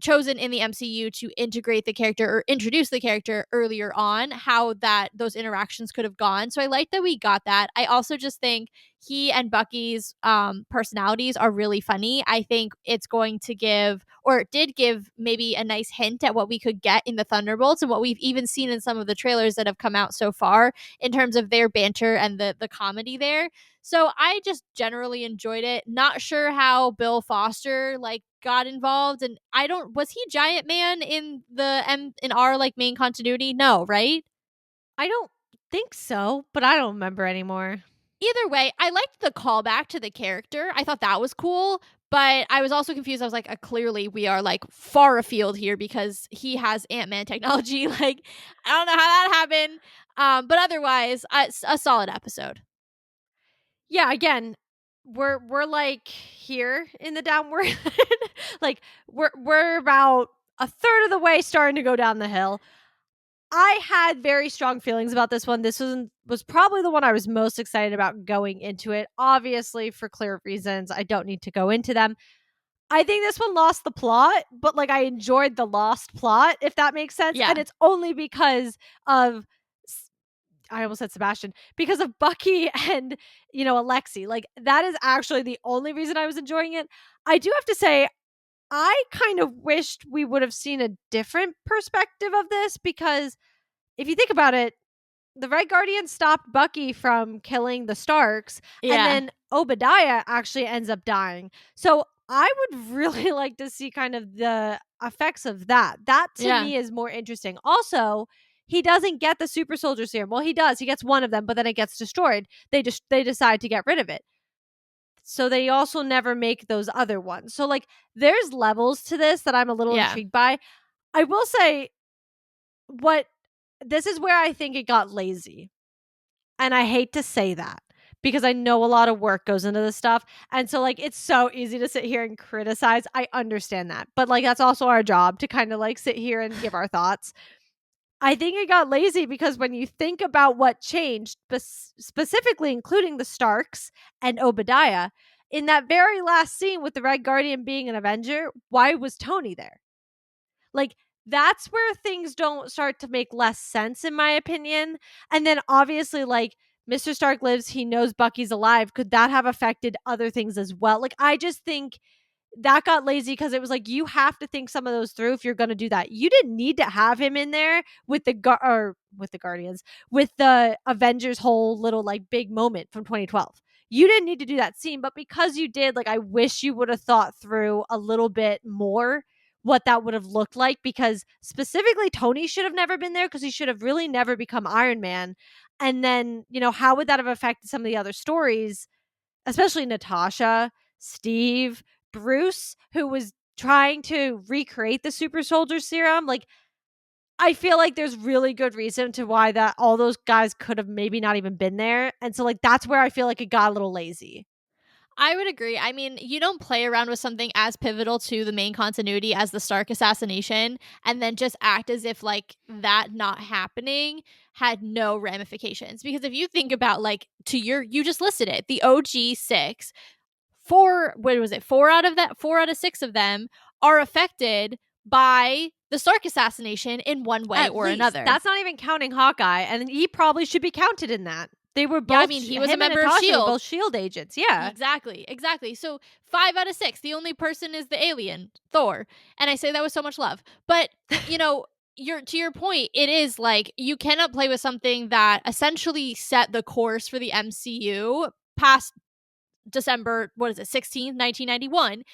Speaker 1: chosen in the MCU to integrate the character or introduce the character earlier on, how that those interactions could have gone. So I like that we got that. I also just think he and Bucky's personalities are really funny. I think it's going to give, or it did give, maybe a nice hint at what we could get in the Thunderbolts and what we've even seen in some of the trailers that have come out so far in terms of their banter and the comedy there. So I just generally enjoyed it. Not sure how Bill Foster like got involved, and I don't was he Giant Man in in our like main continuity? No, right?
Speaker 2: I don't think so, but I don't remember anymore.
Speaker 1: Either way, I liked the callback to the character. I thought that was cool, but I was also confused. I was like, clearly we are like far afield here because he has Ant-Man technology. Like, I don't know how that happened. But otherwise, a solid episode.
Speaker 2: Yeah, again, we're like here in the downward. Like we're about a third of the way starting to go down the hill. I had very strong feelings about this one. This was probably the one I was most excited about going into it. Obviously, for clear reasons, I don't need to go into them. I think this one lost the plot, but like I enjoyed the lost plot, if that makes sense. And
Speaker 1: Yeah.
Speaker 2: it's only because of I almost said Sebastian, because of Bucky and, Alexi. Like that is actually the only reason I was enjoying it. I do have to say, I kind of wished we would have seen a different perspective of this because if you think about it, the Red Guardian stopped Bucky from killing the Starks, and
Speaker 1: Yeah.
Speaker 2: then Obadiah actually ends up dying. So I would really like to see kind of the effects of that. That to
Speaker 1: Yeah.
Speaker 2: me is more interesting. Also, he doesn't get the super soldier serum. Well, he does. He gets one of them, but then it gets destroyed. They decide to get rid of it. So they also never make those other ones. So like there's levels to this that I'm a little
Speaker 1: Yeah.
Speaker 2: intrigued by. I will say what this is where I think it got lazy. And I hate to say that because I know a lot of work goes into this stuff. And so, like, it's so easy to sit here and criticize. I understand that. But, like, that's also our job to kind of like sit here and give our thoughts. I think it got lazy because when you think about what changed, specifically including the Starks and Obadiah, in that very last scene with the Red Guardian being an Avenger, why was Tony there? Like that's where things don't start to make less sense in my opinion. And then obviously like Mr. Stark lives, he knows Bucky's alive. Could that have affected other things as well? Like I just think that got lazy because it was like you have to think some of those through if you're going to do that. You didn't need to have him in there with with the Guardians, with the Avengers whole little like big moment from 2012. You didn't need to do that scene, but because you did, like I wish you would have thought through a little bit more what that would have looked like because specifically Tony should have never been there because he should have really never become Iron Man. And then, how would that have affected some of the other stories, especially Natasha, Steve, Bruce, who was trying to recreate the super soldier serum? Like, I feel like there's really good reason to why that all those guys could have maybe not even been there. And so, like, that's where I feel like it got a little lazy.
Speaker 1: I would agree. I mean, you don't play around with something as pivotal to the main continuity as the Stark assassination and then just act as if like that not happening had no ramifications. Because if you think about like you just listed it, the OG 6, what was it? 4 out of 6 of them are affected by the Stark assassination in one way
Speaker 2: At
Speaker 1: or
Speaker 2: least.
Speaker 1: another.
Speaker 2: That's not even counting Hawkeye. And he probably should be counted in that. They were
Speaker 1: Yeah, I
Speaker 2: both,
Speaker 1: mean, he was a
Speaker 2: him and
Speaker 1: member of
Speaker 2: Natasha were
Speaker 1: Shield.
Speaker 2: both Shield agents. Yeah.
Speaker 1: Exactly, exactly. So 5 out of 6, the only person is the alien, Thor. And I say that with so much love. But, you know, to your point, it is like you cannot play with something that essentially set the course for the MCU past December, what is it, 16th, 1991.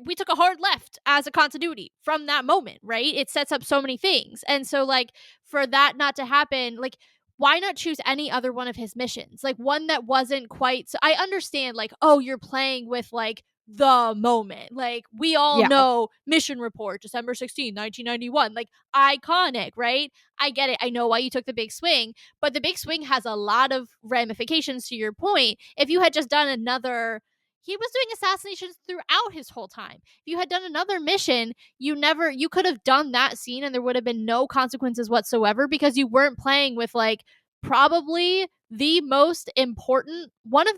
Speaker 1: We took a hard left as a continuity from that moment, right? It sets up so many things. And so, like, for that not to happen, like, why not choose any other one of his missions? Like, one that wasn't quite. So I understand, like, oh, you're playing with, like, the moment. Like, we all
Speaker 2: Yeah.
Speaker 1: know Mission Report, December 16th, 1991. Like, iconic, right? I get it. I know why you took the big swing, but the big swing has a lot of ramifications to your point. If you had just done another, he was doing assassinations throughout his whole time. If you had done another mission, you could have done that scene and there would have been no consequences whatsoever because you weren't playing with like probably one of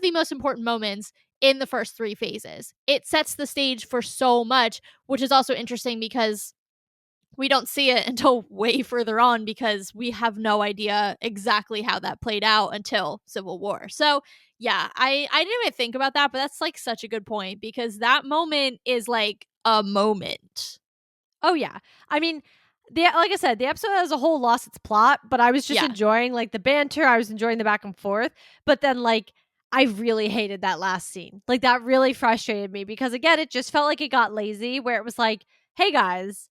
Speaker 1: the most important moments in the first 3 phases. It sets the stage for so much, which is also interesting because we don't see it until way further on because we have no idea exactly how that played out until Civil War. So, yeah, I didn't even think about that, but that's like such a good point because that moment is like a moment.
Speaker 2: Oh yeah. I mean, like I said, the episode as a whole lost its plot, but I was just
Speaker 1: Yeah.
Speaker 2: enjoying like the banter. I was enjoying the back and forth. But then like I really hated that last scene. Like that really frustrated me because again, it just felt like it got lazy where it was like, "Hey guys,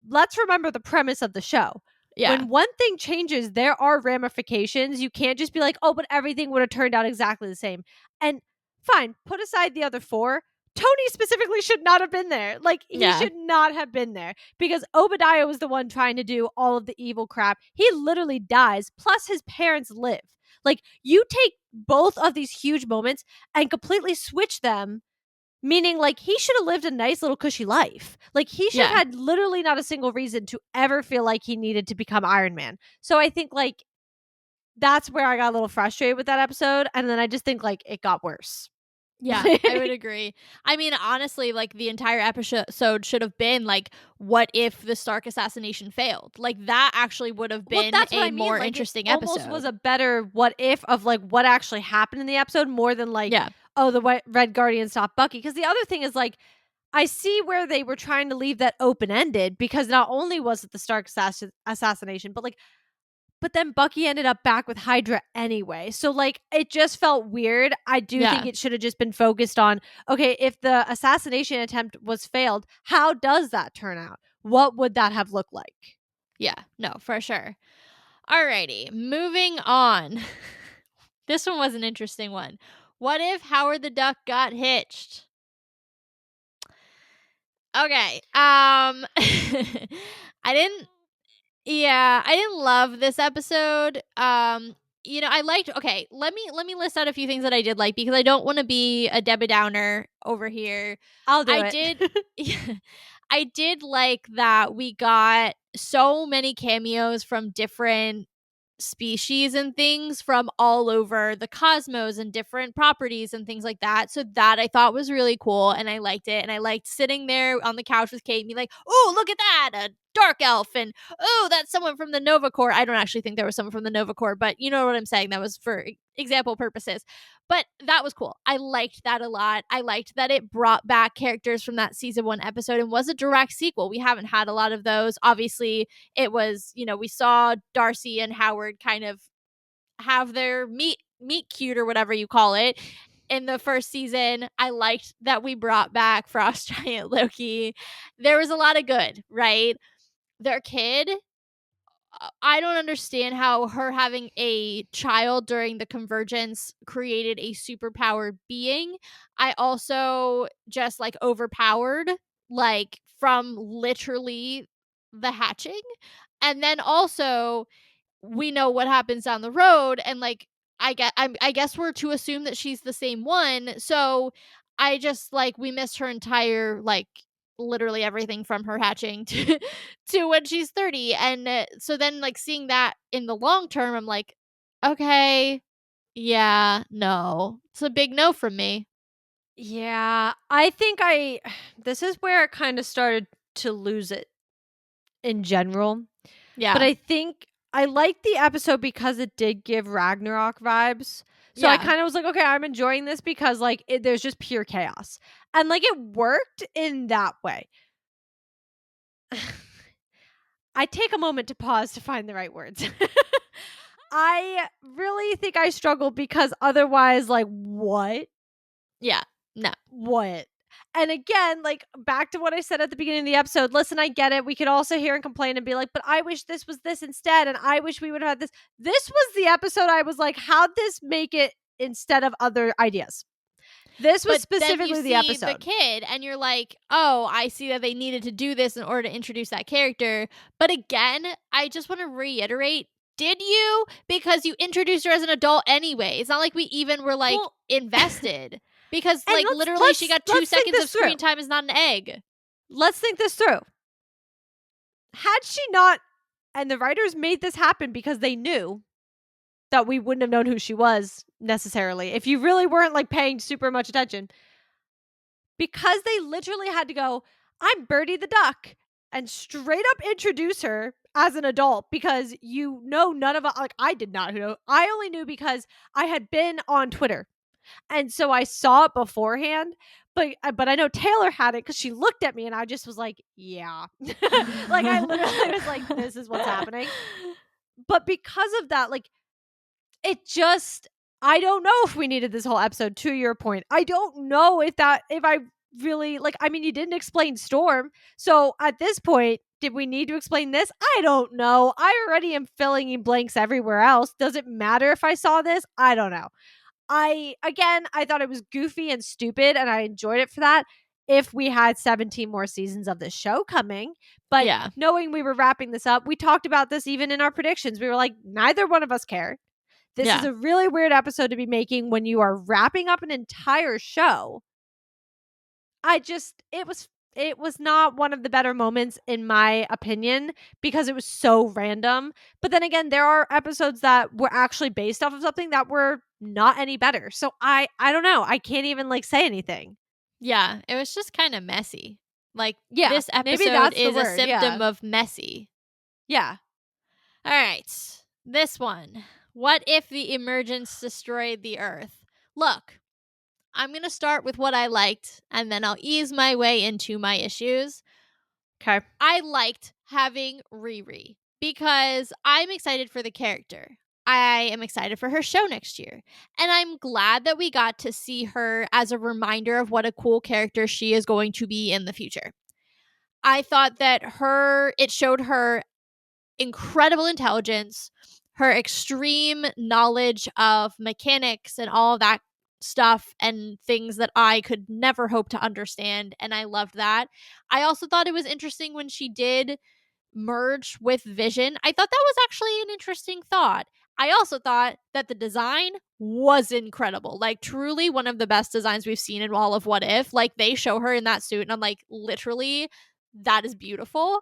Speaker 2: let's remember the premise of the show.
Speaker 1: Yeah.
Speaker 2: When one thing changes, there are ramifications. You can't just be like, "Oh, but everything would have turned out exactly the same." And fine, put aside the other 4. Tony specifically should not have been there. Like, he
Speaker 1: Yeah.
Speaker 2: should not have been there because Obadiah was the one trying to do all of the evil crap. He literally dies, plus his parents live. Like, you take both of these huge moments and completely switch them, meaning like he should have lived a nice little cushy life. Like, he should have
Speaker 1: Yeah.
Speaker 2: had literally not a single reason to ever feel like he needed to become Iron Man. So I think like that's where I got a little frustrated with that episode, and then I just think like it got worse.
Speaker 1: Yeah, I would agree. I mean, honestly, like the entire episode should have been like, what if the Stark assassination failed? Like that actually would have
Speaker 2: Well,
Speaker 1: been
Speaker 2: that's what
Speaker 1: a
Speaker 2: I mean.
Speaker 1: more
Speaker 2: Like, it
Speaker 1: interesting
Speaker 2: almost was
Speaker 1: episode.
Speaker 2: a better what if of like what actually happened in the episode more than like,
Speaker 1: Yeah.
Speaker 2: oh, the Red Guardian stopped Bucky. Because the other thing is like, I see where they were trying to leave that open ended, because not only was it the Stark assassination, but like, but then Bucky ended up back with Hydra anyway. So like, it just felt weird. I do think
Speaker 1: Yeah.
Speaker 2: it should have just been focused on, okay, if the assassination attempt was failed, how does that turn out? What would that have looked like?
Speaker 1: Yeah. No, for sure. Alrighty, moving on. This one was an interesting one. What if Howard the Duck got hitched? Okay. I didn't I didn't love this episode. I liked let me list out a few things that I did like, because I don't want to be a Debbie Downer over here.
Speaker 2: I'll do
Speaker 1: I
Speaker 2: it.
Speaker 1: did I did like that we got so many cameos from different species and things from all over the cosmos and different properties and things like that. So that I thought was really cool, and I liked it. And I liked sitting there on the couch with Kate and be like, "Oh, look at that, a dark elf!" And "Oh, that's someone from the Nova Corps." I don't actually think there was someone from the Nova Corps, but you know what I'm saying. That was for example purposes. But that was cool. I liked that a lot. I liked that it brought back characters from that season 1 episode and was a direct sequel. We haven't had a lot of those. Obviously, it was, we saw Darcy and Howard kind of have their meet cute or whatever you call it in the first season. I liked that we brought back Frost Giant Loki. There was a lot of good, right? Their kid, I don't understand how her having a child during the convergence created a superpowered being. I also just like overpowered, like from literally the hatching. And then also, we know what happens down the road, and like I guess we're to assume that she's the same one. So I just like we missed her entire like literally everything from her hatching to when she's 30. And so then like seeing that in the long term, I'm like, okay, yeah, no. It's a big no from me.
Speaker 2: Yeah, I think this is where it kind of started to lose it in general. But
Speaker 1: Yeah.
Speaker 2: I think I liked the episode because it did give Ragnarok vibes. So I
Speaker 1: Yeah.
Speaker 2: kind of was like, okay, I'm enjoying this because like there's just pure chaos. And like it worked in that way. I take a moment to pause to find the right words. I really think I struggled because otherwise, like, what?
Speaker 1: Yeah. No.
Speaker 2: What? And again, like back to what I said at the beginning of the episode, listen, I get it. We could also hear and complain and be like, but I wish this was this instead. And I wish we would have had this. This was the episode I was like, how'd this make it instead of other ideas? This was
Speaker 1: But then you
Speaker 2: specifically the
Speaker 1: see the
Speaker 2: episode.
Speaker 1: kid and you're like, oh, I see that they needed to do this in order to introduce that character. But again, I just want to reiterate, did you? Because you introduced her as an adult anyway. It's not like we even were like
Speaker 2: Well,
Speaker 1: invested. Because
Speaker 2: and
Speaker 1: like literally she got 2
Speaker 2: let's think
Speaker 1: seconds
Speaker 2: this
Speaker 1: of screen
Speaker 2: through.
Speaker 1: time is not an egg.
Speaker 2: Let's think this through. Had she not, and the writers made this happen because they knew that we wouldn't have known who she was necessarily if you really weren't like paying super much attention, because they literally had to go, I'm Birdie the Duck, and straight up introduce her as an adult, because none of us, like, I did not know. I only knew because I had been on Twitter. And so I saw it beforehand, but I know Taylor had it because she looked at me and I just was like, yeah. Like, I literally was like, this is what's happening. But because of that, like, it just, I don't know if we needed this whole episode, to your point. I don't know if I really, like, I mean, you didn't explain Storm. So at this point, did we need to explain this? I don't know. I already am filling in blanks everywhere else. Does it matter if I saw this? I don't know. I thought it was goofy and stupid, and I enjoyed it for that. If we had 17 more seasons of this show coming, but
Speaker 1: Yeah.
Speaker 2: knowing we were wrapping this up, we talked about this even in our predictions. We were like, neither one of us cared. This is
Speaker 1: Yeah.
Speaker 2: a really weird episode to be making when you are wrapping up an entire show. It was not one of the better moments in my opinion because it was so random. But then again, there are episodes that were actually based off of something that were not any better. So I don't know. I can't even like say anything.
Speaker 1: Yeah. It was just kind of messy. Like,
Speaker 2: Yeah,
Speaker 1: this
Speaker 2: maybe
Speaker 1: episode
Speaker 2: that's the
Speaker 1: is a
Speaker 2: word. Yeah.
Speaker 1: symptom of messy.
Speaker 2: Yeah.
Speaker 1: All right. This one. What if the emergence destroyed the Earth? Look, I'm going to start with what I liked, and then I'll ease my way into my issues.
Speaker 2: Okay.
Speaker 1: I liked having Riri because I'm excited for the character. I am excited for her show next year. And I'm glad that we got to see her as a reminder of what a cool character she is going to be in the future. I thought that it showed her incredible intelligence, her extreme knowledge of mechanics and all of that stuff and things that I could never hope to understand. And I loved that. I also thought it was interesting when she did merge with Vision. I thought that was actually an interesting thought. I also thought that the design was incredible. Like, truly one of the best designs we've seen in all of What If. Like, they show her in that suit, and I'm like, literally, that is beautiful.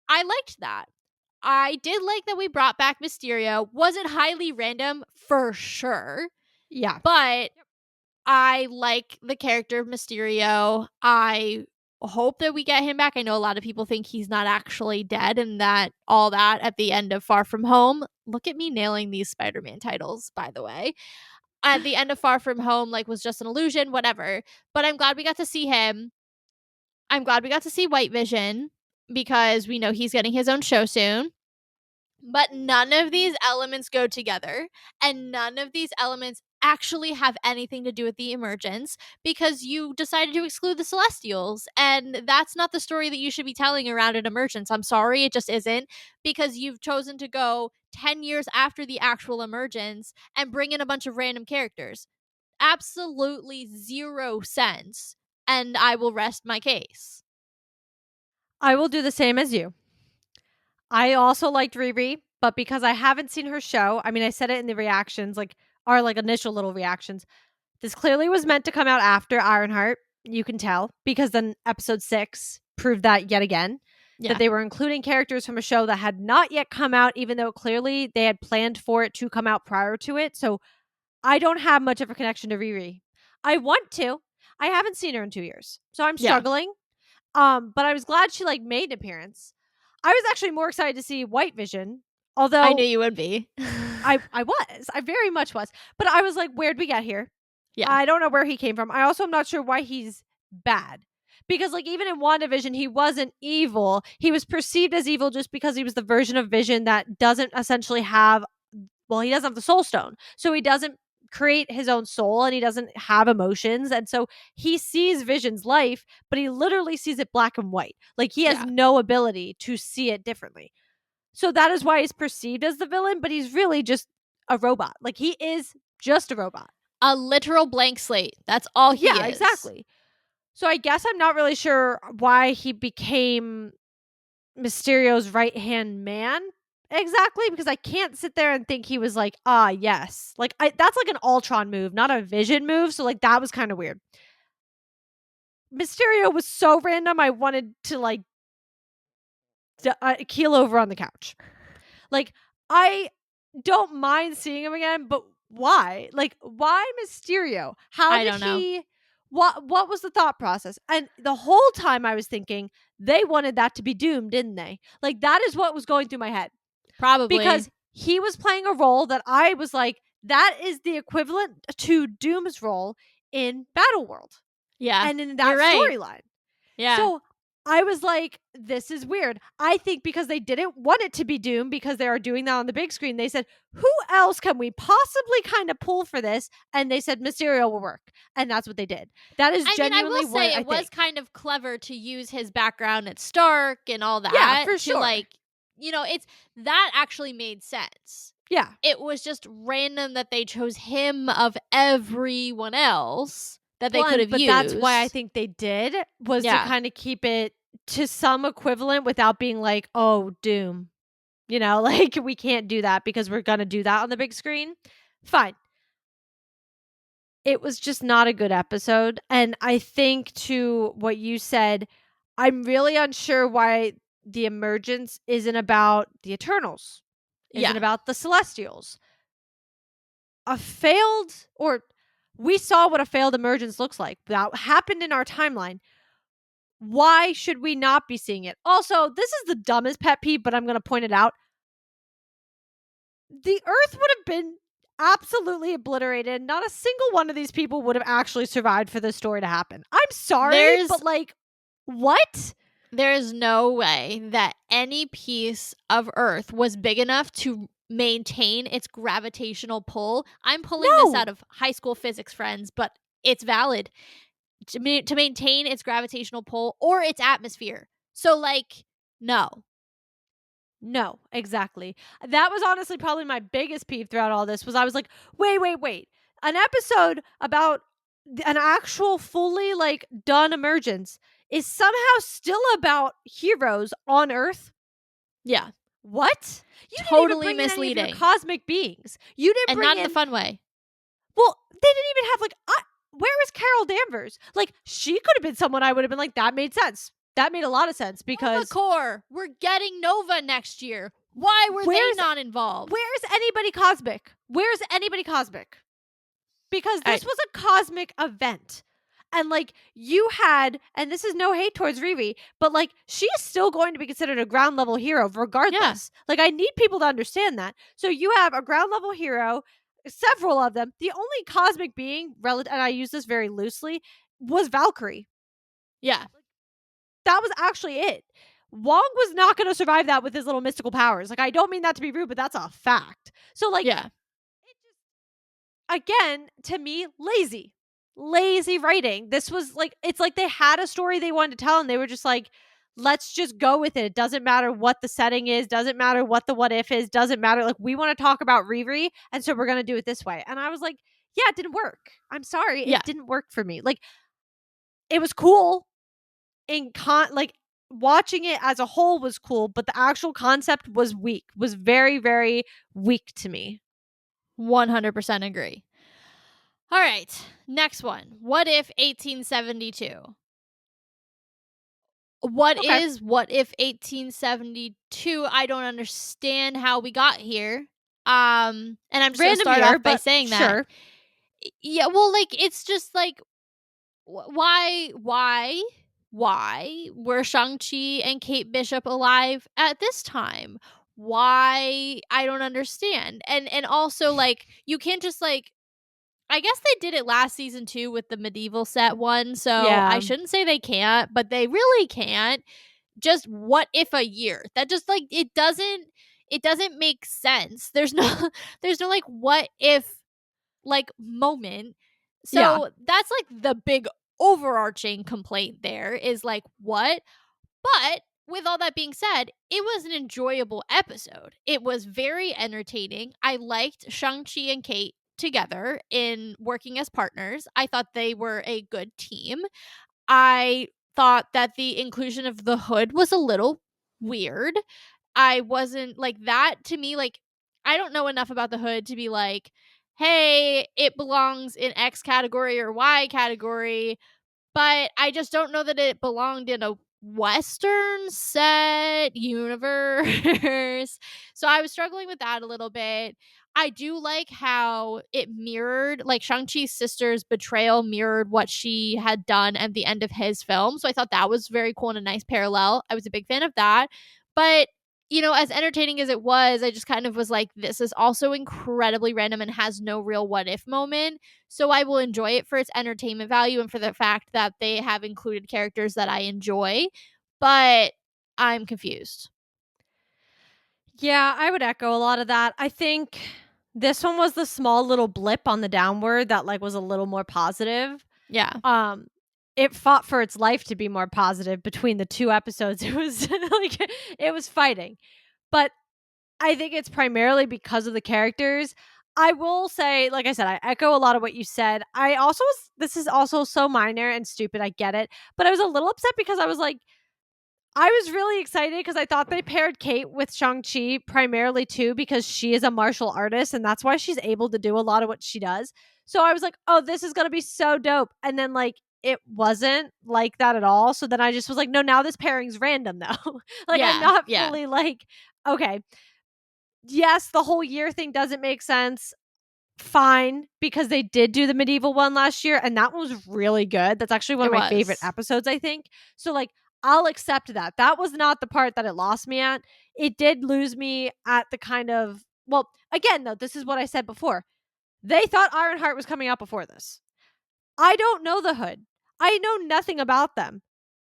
Speaker 1: I liked that. I did like that we brought back Mysterio. Was it highly random? For sure.
Speaker 2: Yeah.
Speaker 1: But I like the character of Mysterio. I hope that we get him back. I know a lot of people think he's not actually dead and that all that at the end of Far From Home. Look at me nailing these Spider-Man titles, by the way. At the end of Far From Home, like, was just an illusion, whatever. But I'm glad we got to see him. I'm glad we got to see White Vision because we know he's getting his own show soon. But none of these elements go together, and none of these elements actually have anything to do with the emergence because you decided to exclude the Celestials. And that's not the story that you should be telling around an emergence. I'm sorry, it just isn't, because you've chosen to go 10 years after the actual emergence and bring in a bunch of random characters. Absolutely zero sense. And I will rest my case.
Speaker 2: I will do the same as you. I also liked Riri, but because I haven't seen her show, I mean, I said it in the reactions, like our like initial little reactions. This clearly was meant to come out after Ironheart. You can tell because then episode 6 proved that yet again that
Speaker 1: Yeah.
Speaker 2: they were including characters from a show that had not yet come out, even though clearly they had planned for it to come out prior to it. So I don't have much of a connection to Riri. I want to. I haven't seen her in 2 years, so I'm
Speaker 1: Yeah.
Speaker 2: struggling. But I was glad she like made an appearance. I was actually more excited to see White Vision,
Speaker 1: I knew
Speaker 2: although
Speaker 1: you would be.
Speaker 2: I very much was. But I was like, where'd we get here?
Speaker 1: Yeah.
Speaker 2: I don't know where he came from. I also am not sure why he's bad. Because like even in WandaVision, he wasn't evil. He was perceived as evil just because he was the version of Vision that doesn't essentially have he doesn't have the soul stone. So he doesn't create his own soul and he doesn't have emotions. And so he sees Vision's life, but he literally sees it black and white. Like he has
Speaker 1: Yeah.
Speaker 2: no ability to see it differently. So that is why he's perceived as the villain, but he's really just a robot. Like he is just a robot.
Speaker 1: A literal blank slate. That's all he
Speaker 2: Yeah,
Speaker 1: is.
Speaker 2: exactly. So I guess I'm not really sure why he became Mysterio's right hand man exactly because I can't sit there and think he was like, ah, yes. Like that's like an Ultron move, not a Vision move. So like that was kind of weird. Mysterio was so random. I wanted to like keel over on the couch. Like I don't mind seeing him again, but why? Like why Mysterio? How
Speaker 1: I
Speaker 2: did
Speaker 1: don't know.
Speaker 2: he what was the thought process? And the whole time I was thinking they wanted that to be Doom, didn't they? Like that is what was going through my head
Speaker 1: Probably.
Speaker 2: because he was playing a role that I was like that is the equivalent to Doom's role in Battleworld
Speaker 1: Yeah.
Speaker 2: and in
Speaker 1: You're
Speaker 2: that
Speaker 1: right.
Speaker 2: storyline.
Speaker 1: Yeah.
Speaker 2: So I was like, this is weird. I think because they didn't want it to be Doom because they are doing that on the big screen, they said, who else can we possibly kind of pull for this? And they said Mysterio will work. And that's what they did. That is
Speaker 1: I mean, I will
Speaker 2: genuinely what
Speaker 1: say
Speaker 2: I
Speaker 1: it was
Speaker 2: think.
Speaker 1: kind of clever to use his background at Stark and all
Speaker 2: Yeah,
Speaker 1: that
Speaker 2: for
Speaker 1: to,
Speaker 2: sure.
Speaker 1: like, it's that actually made sense.
Speaker 2: Yeah.
Speaker 1: It was just random that they chose him of everyone else that they could have
Speaker 2: But that's why I
Speaker 1: used.
Speaker 2: think they did was to
Speaker 1: Yeah.
Speaker 2: kind of keep it to some equivalent without being like, oh, Doom. Like we can't do that because we're going to do that on the big screen. Fine. It was just not a good episode. And I think to what you said, I'm really unsure why the emergence isn't about the Eternals, isn't
Speaker 1: Yeah.
Speaker 2: about the Celestials. A failed, or we saw what a failed emergence looks like. That happened in our timeline. Why should we not be seeing it? Also, this is the dumbest pet peeve, but I'm going to point it out. The Earth would have been absolutely obliterated. Not a single one of these people would have actually survived for this story to happen. I'm sorry,
Speaker 1: There's
Speaker 2: but like, what?
Speaker 1: there's no way that any piece of Earth was big enough to maintain its gravitational pull. I'm pulling this
Speaker 2: No,
Speaker 1: out of high school physics, friends, but it's valid to maintain its gravitational pull or its atmosphere. So, like, no.
Speaker 2: no, exactly. That was honestly probably my biggest peeve throughout all this. Was I was like, wait. An episode about an actual fully like done emergence is somehow still about heroes on Earth.
Speaker 1: Yeah.
Speaker 2: What? You didn't even
Speaker 1: Totally
Speaker 2: bring in any of your
Speaker 1: misleading.
Speaker 2: cosmic beings. You didn't
Speaker 1: And
Speaker 2: bring
Speaker 1: not in the
Speaker 2: in.
Speaker 1: fun way.
Speaker 2: Well, they didn't even have like. Where is Carol Danvers? Like, she could have been someone I would have been like, that made sense. That made a lot of sense
Speaker 1: Nova
Speaker 2: because
Speaker 1: Corps, we're getting Nova next year. Why were they
Speaker 2: where's
Speaker 1: not involved?
Speaker 2: where's anybody cosmic? Where's anybody cosmic? Because
Speaker 1: I
Speaker 2: this was a cosmic event. And like you had, and this is no hate towards Riri, but like she is still going to be considered a ground level hero regardless. Like I need people to understand that. So you have a ground level hero, several of them. The only cosmic being, and I use this very loosely, was Valkyrie.
Speaker 1: yeah.
Speaker 2: That was actually it. Wong was not going to survive that with his little mystical powers. Like I don't mean that to be rude, but that's a fact. So like
Speaker 1: Yeah.
Speaker 2: again, to me, lazy writing. This was like, it's like they had a story they wanted to tell and they were just like, let's just go with it. It doesn't matter what the setting is, doesn't matter what the what if is, doesn't matter. Like, we want to talk about Riri, and so we're going to do it this way. And I was like, yeah, it didn't work. I'm sorry.
Speaker 1: Yeah.
Speaker 2: It didn't work for me. Like, it was cool in like watching it as a whole was cool, but the actual concept was weak, was very, very weak to me.
Speaker 1: 100% agree. All right. Next one. What if 1872?
Speaker 2: Okay.
Speaker 1: What if 1872? I don't understand how we got here. And I'm just going to
Speaker 2: Random
Speaker 1: start
Speaker 2: year,
Speaker 1: off by
Speaker 2: but
Speaker 1: saying that.
Speaker 2: sure.
Speaker 1: Yeah, well, like it's just like why were Shang-Chi and Kate Bishop alive at this time? Why? I don't understand. And also like you can't just like I guess they did it last season too with the medieval set one, so I
Speaker 2: Yeah.
Speaker 1: shouldn't say they can't, but they really can't. Just what if a year? That just like it doesn't make sense. There's no there's no like what if like moment.
Speaker 2: Yeah.
Speaker 1: So that's like the big overarching complaint there is like what? But with all that being said, it was an enjoyable episode. It was very entertaining. I liked Shang-Chi and Kate together in working as partners. I thought they were a good team. I thought that the inclusion of the hood was a little weird. I wasn't like that to me, like, I don't know enough about the hood to be like, hey, it belongs in X category or Y category, but I just don't know that it belonged in a Western set universe. So I was struggling with that a little bit. I do like how it mirrored, like Shang-Chi's sister's betrayal mirrored what she had done at the end of his film. So I thought that was very cool and a nice parallel. I was a big fan of that. But as entertaining as it was, I just kind of was like, this is also incredibly random and has no real what if moment. So I will enjoy it for its entertainment value and for the fact that they have included characters that I enjoy. But I'm confused.
Speaker 2: Yeah, I would echo a lot of that. I think this one was the small little blip on the downward that like was a little more positive.
Speaker 1: Yeah.
Speaker 2: Um it fought for its life to be more positive between the two episodes. It was like it was fighting. But I think it's primarily because of the characters. I will say, like I said, I echo a lot of what you said. I also this is also so minor and stupid, I get it, but I was a little upset because I was like I was really excited because I thought they paired Kate with Shang-Chi primarily too, because she is a martial artist and that's why she's able to do a lot of what she does. So I was like, oh, this is going to be so dope. And then like it wasn't like that at all. So then I just was like, no, now this pairing's random though. Like I'm
Speaker 1: Yeah,
Speaker 2: not
Speaker 1: yeah,
Speaker 2: fully like, okay, yes, the whole year thing doesn't make sense. Fine, because they did do the medieval one last year and that one was really good. That's actually one
Speaker 1: it
Speaker 2: of my favorite
Speaker 1: was.
Speaker 2: episodes, I think. So like I'll accept that. That was not the part that it lost me at. It did lose me at the kind of, well, again though, this is what I said before. They thought Ironheart was coming out before this. I don't know the Hood. I know nothing about them.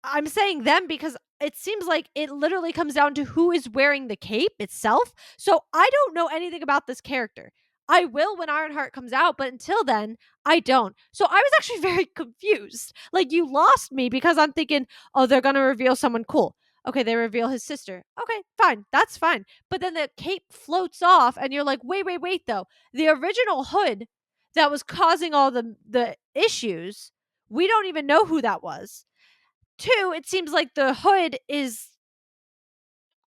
Speaker 2: I'm saying them because it seems like it literally comes down to who is wearing the cape itself. So I don't know anything about this character. I will when Ironheart comes out, but until then, I don't. So I was actually very confused. Like you lost me because I'm thinking, oh, they're gonna reveal someone cool. Okay, they reveal his sister. Okay, fine, that's fine. But then the cape floats off, and you're like, wait, though. The original Hood that was causing all the issues, we don't even know who that was. Two, it seems like the Hood is,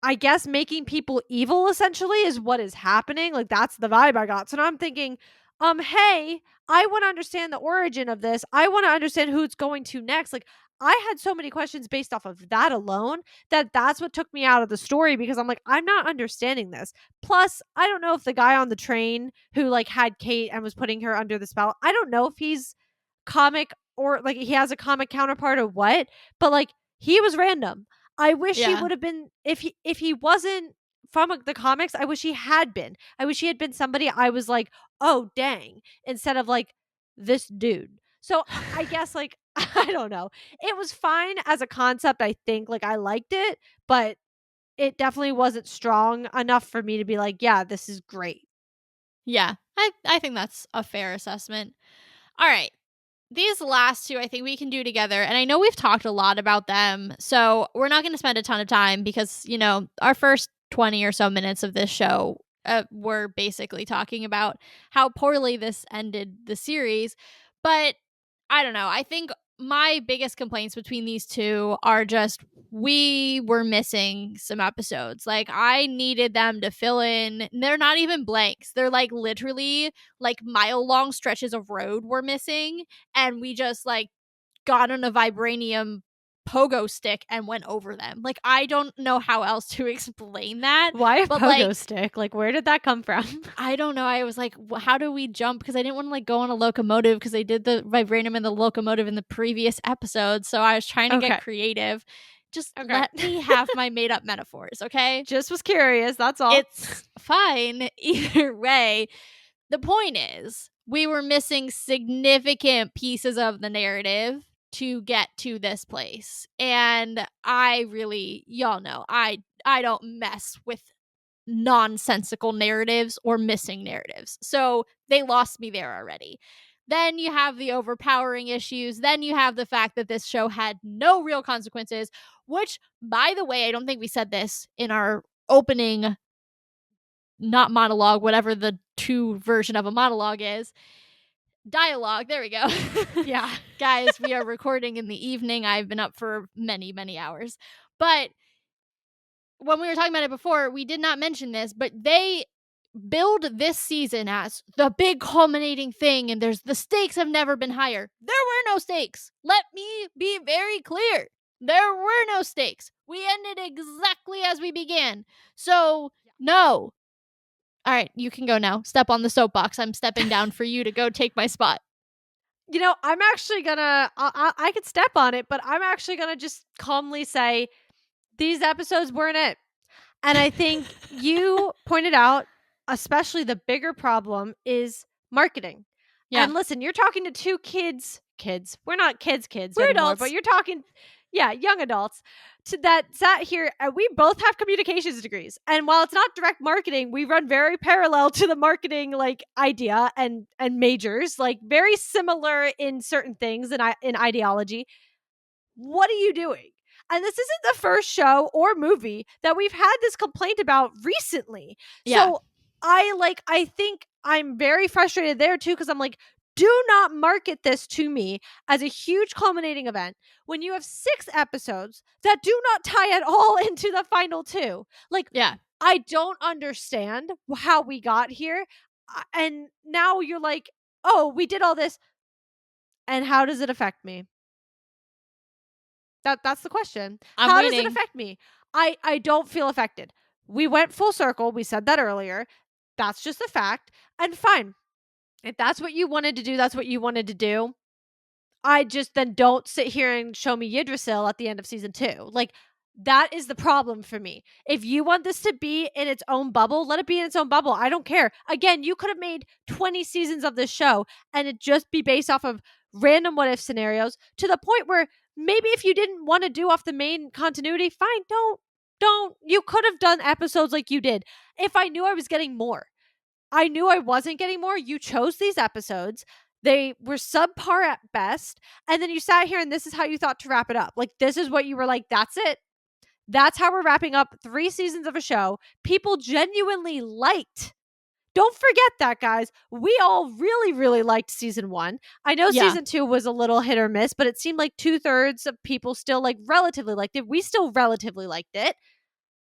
Speaker 2: I guess, making people evil essentially is what is happening. Like that's the vibe I got. So now I'm thinking, hey, I want to understand the origin of this. I want to understand who it's going to next. Like I had so many questions based off of that alone that that's what took me out of the story because I'm like, I'm not understanding this. Plus, I don't know if the guy on the train who like had Kate and was putting her under the spell, I don't know if he's comic or like he has a comic counterpart or what, but like he was random. I wish he
Speaker 1: Yeah.
Speaker 2: would have been if he wasn't from the comics, I wish he had been. I wish he had been somebody I was like, "Oh, dang," instead of like this dude. So I guess like I don't know. It was fine as a concept, I think. Like I liked it, but it definitely wasn't strong enough for me to be like, "Yeah, this is great."
Speaker 1: Yeah, I think that's a fair assessment. All right. These last two, I think we can do together. And I know we've talked a lot about them. So we're not going to spend a ton of time because, our first 20 or so minutes of this show, we're basically talking about how poorly this ended the series. But I don't know. I think my biggest complaints between these two are just we were missing some episodes. Like I needed them to fill in. They're not even blanks. They're like literally like mile long stretches of road we're missing and we just like got on a vibranium pogo stick and went over them. Like I don't know how else to explain that,
Speaker 2: Why a
Speaker 1: but
Speaker 2: pogo
Speaker 1: like
Speaker 2: stick? Like where did that come from?
Speaker 1: I don't know. I was like, how do we jump? Because I didn't want to like go on a locomotive because they did the vibranium and the locomotive in the previous episode. So I was trying to get
Speaker 2: Okay.
Speaker 1: creative. Just
Speaker 2: Okay.
Speaker 1: let me have my made up metaphors, okay?
Speaker 2: Just was curious, that's all.
Speaker 1: It's fine either way. The point is, we were missing significant pieces of the narrative to get to this place. And I really, y'all know, I don't mess with nonsensical narratives or missing narratives. So they lost me there already. Then you have the overpowering issues. Then you have the fact that this show had no real consequences, which, by the way, I don't think we said this in our opening, not monologue, whatever the two version of a monologue is. Dialogue. There we go.
Speaker 2: Yeah.
Speaker 1: Guys, we are recording in the evening. I've been up for many, many hours. But when we were talking about it before, we did not mention this, but they build this season as the big culminating thing, and the stakes have never been higher. There were no stakes. Let me be very clear. There were no stakes. We ended exactly as we began. So, no. All right, you can go now. Step on the soapbox. I'm stepping down for you to go take my spot.
Speaker 2: I'm actually gonna, I could step on it, but I'm actually gonna just calmly say these episodes weren't it. And I think you pointed out, especially the bigger problem is marketing.
Speaker 1: Yeah,
Speaker 2: And listen, you're talking to two kids. We're not kids
Speaker 1: we're
Speaker 2: anymore, but
Speaker 1: adults.
Speaker 2: you're talking, yeah, young adults to that sat here. And we both have communications degrees. And while it's not direct marketing, we run very parallel to the marketing like idea and majors, like very similar in certain things and in ideology. What are you doing? And this isn't the first show or movie that we've had this complaint about recently.
Speaker 1: Yeah.
Speaker 2: So I think I'm very frustrated there too because I'm like, do not market this to me as a huge culminating event when you have 6 episodes that do not tie at all into the final 2. Like,
Speaker 1: Yeah.
Speaker 2: I don't understand how we got here. And now you're like, "Oh, we did all this, and how does it affect me?" That's the question.
Speaker 1: I'm
Speaker 2: How does it
Speaker 1: waiting.
Speaker 2: affect me? I don't feel affected. We went full circle. We said that earlier. That's just a fact. And fine. If that's what you wanted to do, that's what you wanted to do. I just then don't sit here and show me Yggdrasil at the end of season 2. Like, that is the problem for me. If you want this to be in its own bubble, let it be in its own bubble. I don't care. Again, you could have made 20 seasons of this show and it just be based off of random what if scenarios to the point where maybe if you didn't want to do off the main continuity, fine, don't. You could have done episodes like you did. If I knew I was getting more, I knew I wasn't getting more. You chose these episodes. They were subpar at best. And then you sat here and this is how you thought to wrap it up. Like, this is what you were like, that's it. That's how we're wrapping up 3 seasons of a show people genuinely liked. Don't forget that, guys. We all really, really liked season 1. I know
Speaker 1: Yeah.
Speaker 2: season 2 was a little hit or miss, but it seemed like 2/3 of people still like relatively liked it. We still relatively liked it.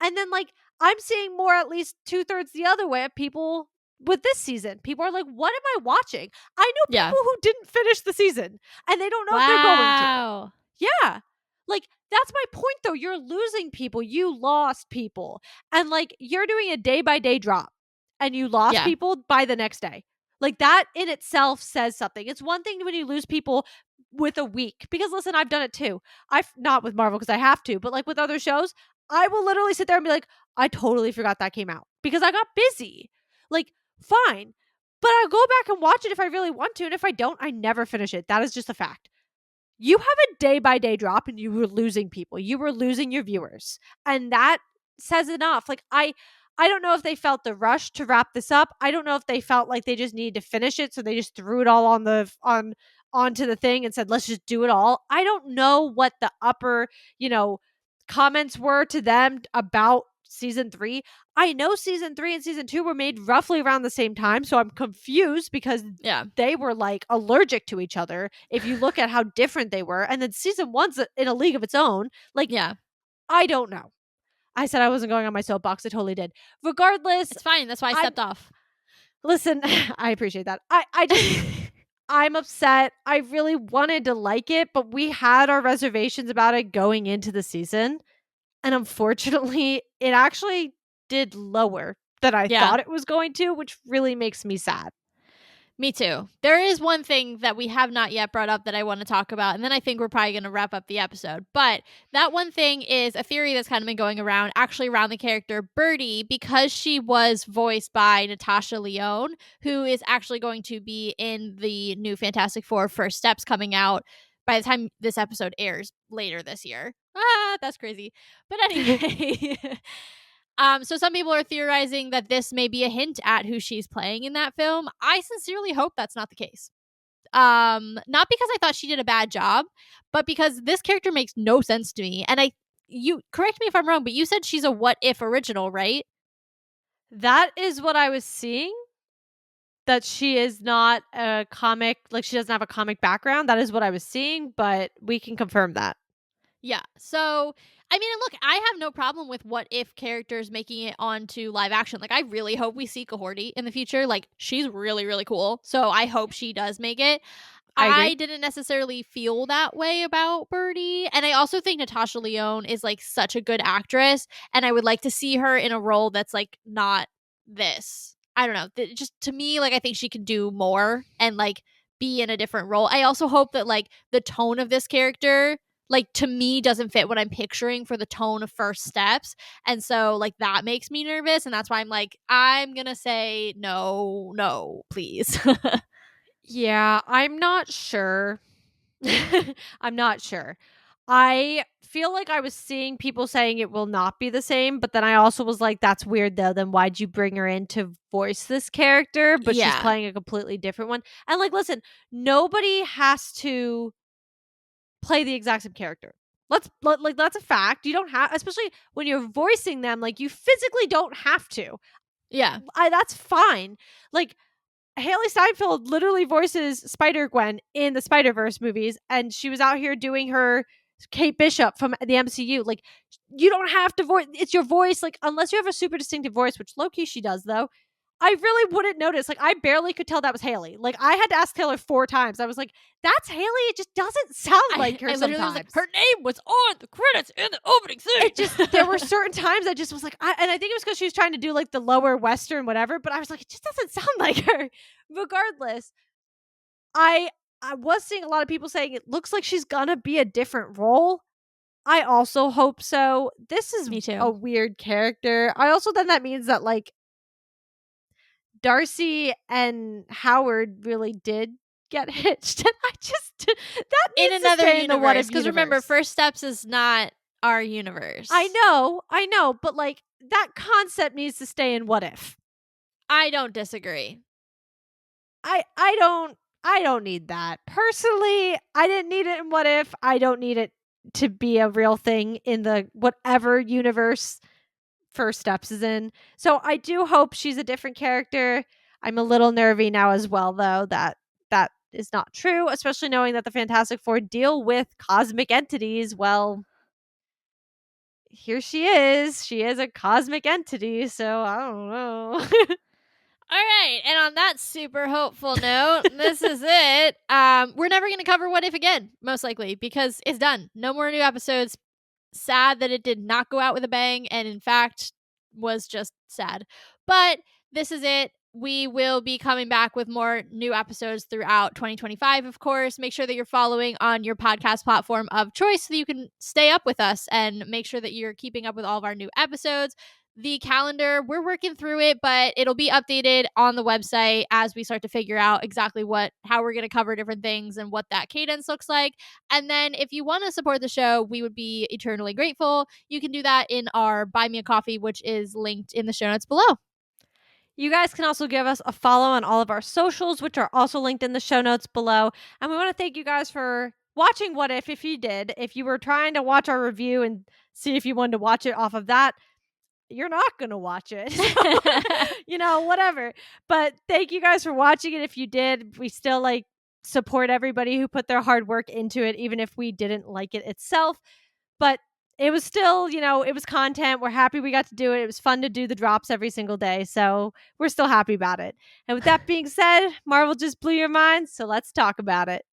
Speaker 2: And then, like, I'm seeing more, at least 2/3 the other way of people with this season. People are like, what am I watching? I know
Speaker 1: Yeah.
Speaker 2: people who didn't finish the season and they don't know if they're going to.
Speaker 1: Wow.
Speaker 2: Yeah. Like, that's my point though. You're losing people. You lost people. And like, you're doing a day by day drop and you lost
Speaker 1: Yeah.
Speaker 2: people by the next day. Like, that in itself says something. It's one thing when you lose people with a week, because listen, I've done it too. I've not with Marvel because I have to, but like with other shows, I will literally sit there and be like, I totally forgot that came out because I got busy. Like, fine. But I'll go back and watch it if I really want to. And if I don't, I never finish it. That is just a fact. You have a day by day drop and you were losing people. You were losing your viewers. And that says enough. Like, I don't know if they felt the rush to wrap this up. I don't know if they felt like they just needed to finish it, so they just threw it all onto the thing and said, let's just do it all. I don't know what the upper, comments were to them about season 3. I know season 3 and season 2 were made roughly around the same time, so I'm confused because
Speaker 1: Yeah.
Speaker 2: they were like allergic to each other if you look at how different they were. And then season 1's in a league of its own. Like,
Speaker 1: Yeah.
Speaker 2: I don't know. I said I wasn't going on my soapbox. I totally did. Regardless,
Speaker 1: It's fine. That's why I
Speaker 2: I'm
Speaker 1: stepped off.
Speaker 2: listen, I appreciate that. I just I'm upset. I really wanted to like it, but we had our reservations about it going into the season. And unfortunately, it actually did lower than I
Speaker 1: Yeah.
Speaker 2: thought it was going to, which really makes me sad.
Speaker 1: Me too. There is one thing that we have not yet brought up that I want to talk about, and then I think we're probably going to wrap up the episode. But that one thing is a theory that's kind of been going around, actually around the character Birdie, because she was voiced by Natasha Lyonne, who is actually going to be in the new Fantastic Four First Steps coming out by the time this episode airs later this year. Ah, that's crazy. But anyway. So some people are theorizing that this may be a hint at who she's playing in that film. I sincerely hope that's not the case. Not because I thought she did a bad job, but because this character makes no sense to me. And you correct me if I'm wrong, but you said she's a what if original, right?
Speaker 2: That is what I was seeing. That she is not a comic, like she doesn't have a comic background. That is what I was seeing, but we can confirm that.
Speaker 1: Yeah. So, I mean, look, I have no problem with what if characters making it onto live action. Like, I really hope we see Kahorti in the future. Like, she's really, really cool. So, I hope she does make it.
Speaker 2: I agree.
Speaker 1: I didn't necessarily feel that way about Birdie. And I also think Natasha Lyonne is like such a good actress. And I would like to see her in a role that's like not this. I don't know. Just to me, like, I think she can do more and like be in a different role. I also hope that like the tone of this character, like to me, doesn't fit what I'm picturing for the tone of First Steps. And so like that makes me nervous. And that's why I'm like, I'm going to say no, please.
Speaker 2: Yeah, I'm not sure. I'm not sure. I feel like I was seeing people saying it will not be the same, but then I also was like, that's weird though. Then why'd you bring her in to voice this character? But she's
Speaker 1: Yeah.
Speaker 2: playing a completely different one. And like, listen, nobody has to play the exact same character. Like that's a fact. You don't have, especially when you're voicing them, like you physically don't have to.
Speaker 1: Yeah.
Speaker 2: That's fine. Like, Haley Steinfeld literally voices Spider-Gwen in the Spider-Verse movies, and she was out here doing her Kate Bishop from the MCU. Like, you don't have to voice, it's your voice. Like, unless you have a super distinctive voice, which low-key she does, though, I really wouldn't notice. Like, I barely could tell that was Haley. Like, I had to ask Taylor 4 times. I was like, that's Haley? It just doesn't sound like her
Speaker 1: I literally was like,
Speaker 2: sometimes.
Speaker 1: her name was on the credits in the opening scene.
Speaker 2: It just, there were certain times I just was like, and I think it was because she was trying to do like the lower Western, whatever, but I was like, it just doesn't sound like her. Regardless, I was seeing a lot of people saying it looks like she's gonna be a different role. I also hope so. This is
Speaker 1: Me
Speaker 2: a
Speaker 1: too.
Speaker 2: weird character. I also then that means that like Darcy and Howard really did get hitched, and I just that
Speaker 1: In
Speaker 2: needs to
Speaker 1: another
Speaker 2: stay in the what
Speaker 1: universe,
Speaker 2: if
Speaker 1: because remember,
Speaker 2: universe.
Speaker 1: First Steps is not our universe.
Speaker 2: I know, but like that concept needs to stay in what if.
Speaker 1: I don't disagree.
Speaker 2: I don't need that. Personally, I didn't need it in what if. I don't need it to be a real thing in the whatever universe First Steps is in. So I do hope she's a different character. I'm a little nervy now as well though that that is not true, especially knowing that the Fantastic Four deal with cosmic entities. Well, here she is. She is a cosmic entity, so I don't know.
Speaker 1: All right, and on that super hopeful note, this is it. We're never going to cover What If again, most likely, because it's done. No more new episodes. Sad that it did not go out with a bang, and in fact was just sad. But this is it. We will be coming back with more new episodes throughout 2025, of course. Make sure that you're following on your podcast platform of choice so that you can stay up with us and make sure that you're keeping up with all of our new episodes. The calendar, we're working through it, but it'll be updated on the website as we start to figure out exactly how we're going to cover different things and what that cadence looks like. And then if you want to support the show, we would be eternally grateful. You can do that in our Buy Me a Coffee, which is linked in the show notes below.
Speaker 2: You guys can also give us a follow on all of our socials, which are also linked in the show notes below. And we want to thank you guys for watching What If you did. If you were trying to watch our review and see if you wanted to watch it off of that, you're not going to watch it. So, whatever. But thank you guys for watching it. If you did, we still like support everybody who put their hard work into it, even if we didn't like it itself. But it was still, it was content. We're happy we got to do it. It was fun to do the drops every single day. So we're still happy about it. And with that being said, Marvel just blew your mind. So let's talk about it.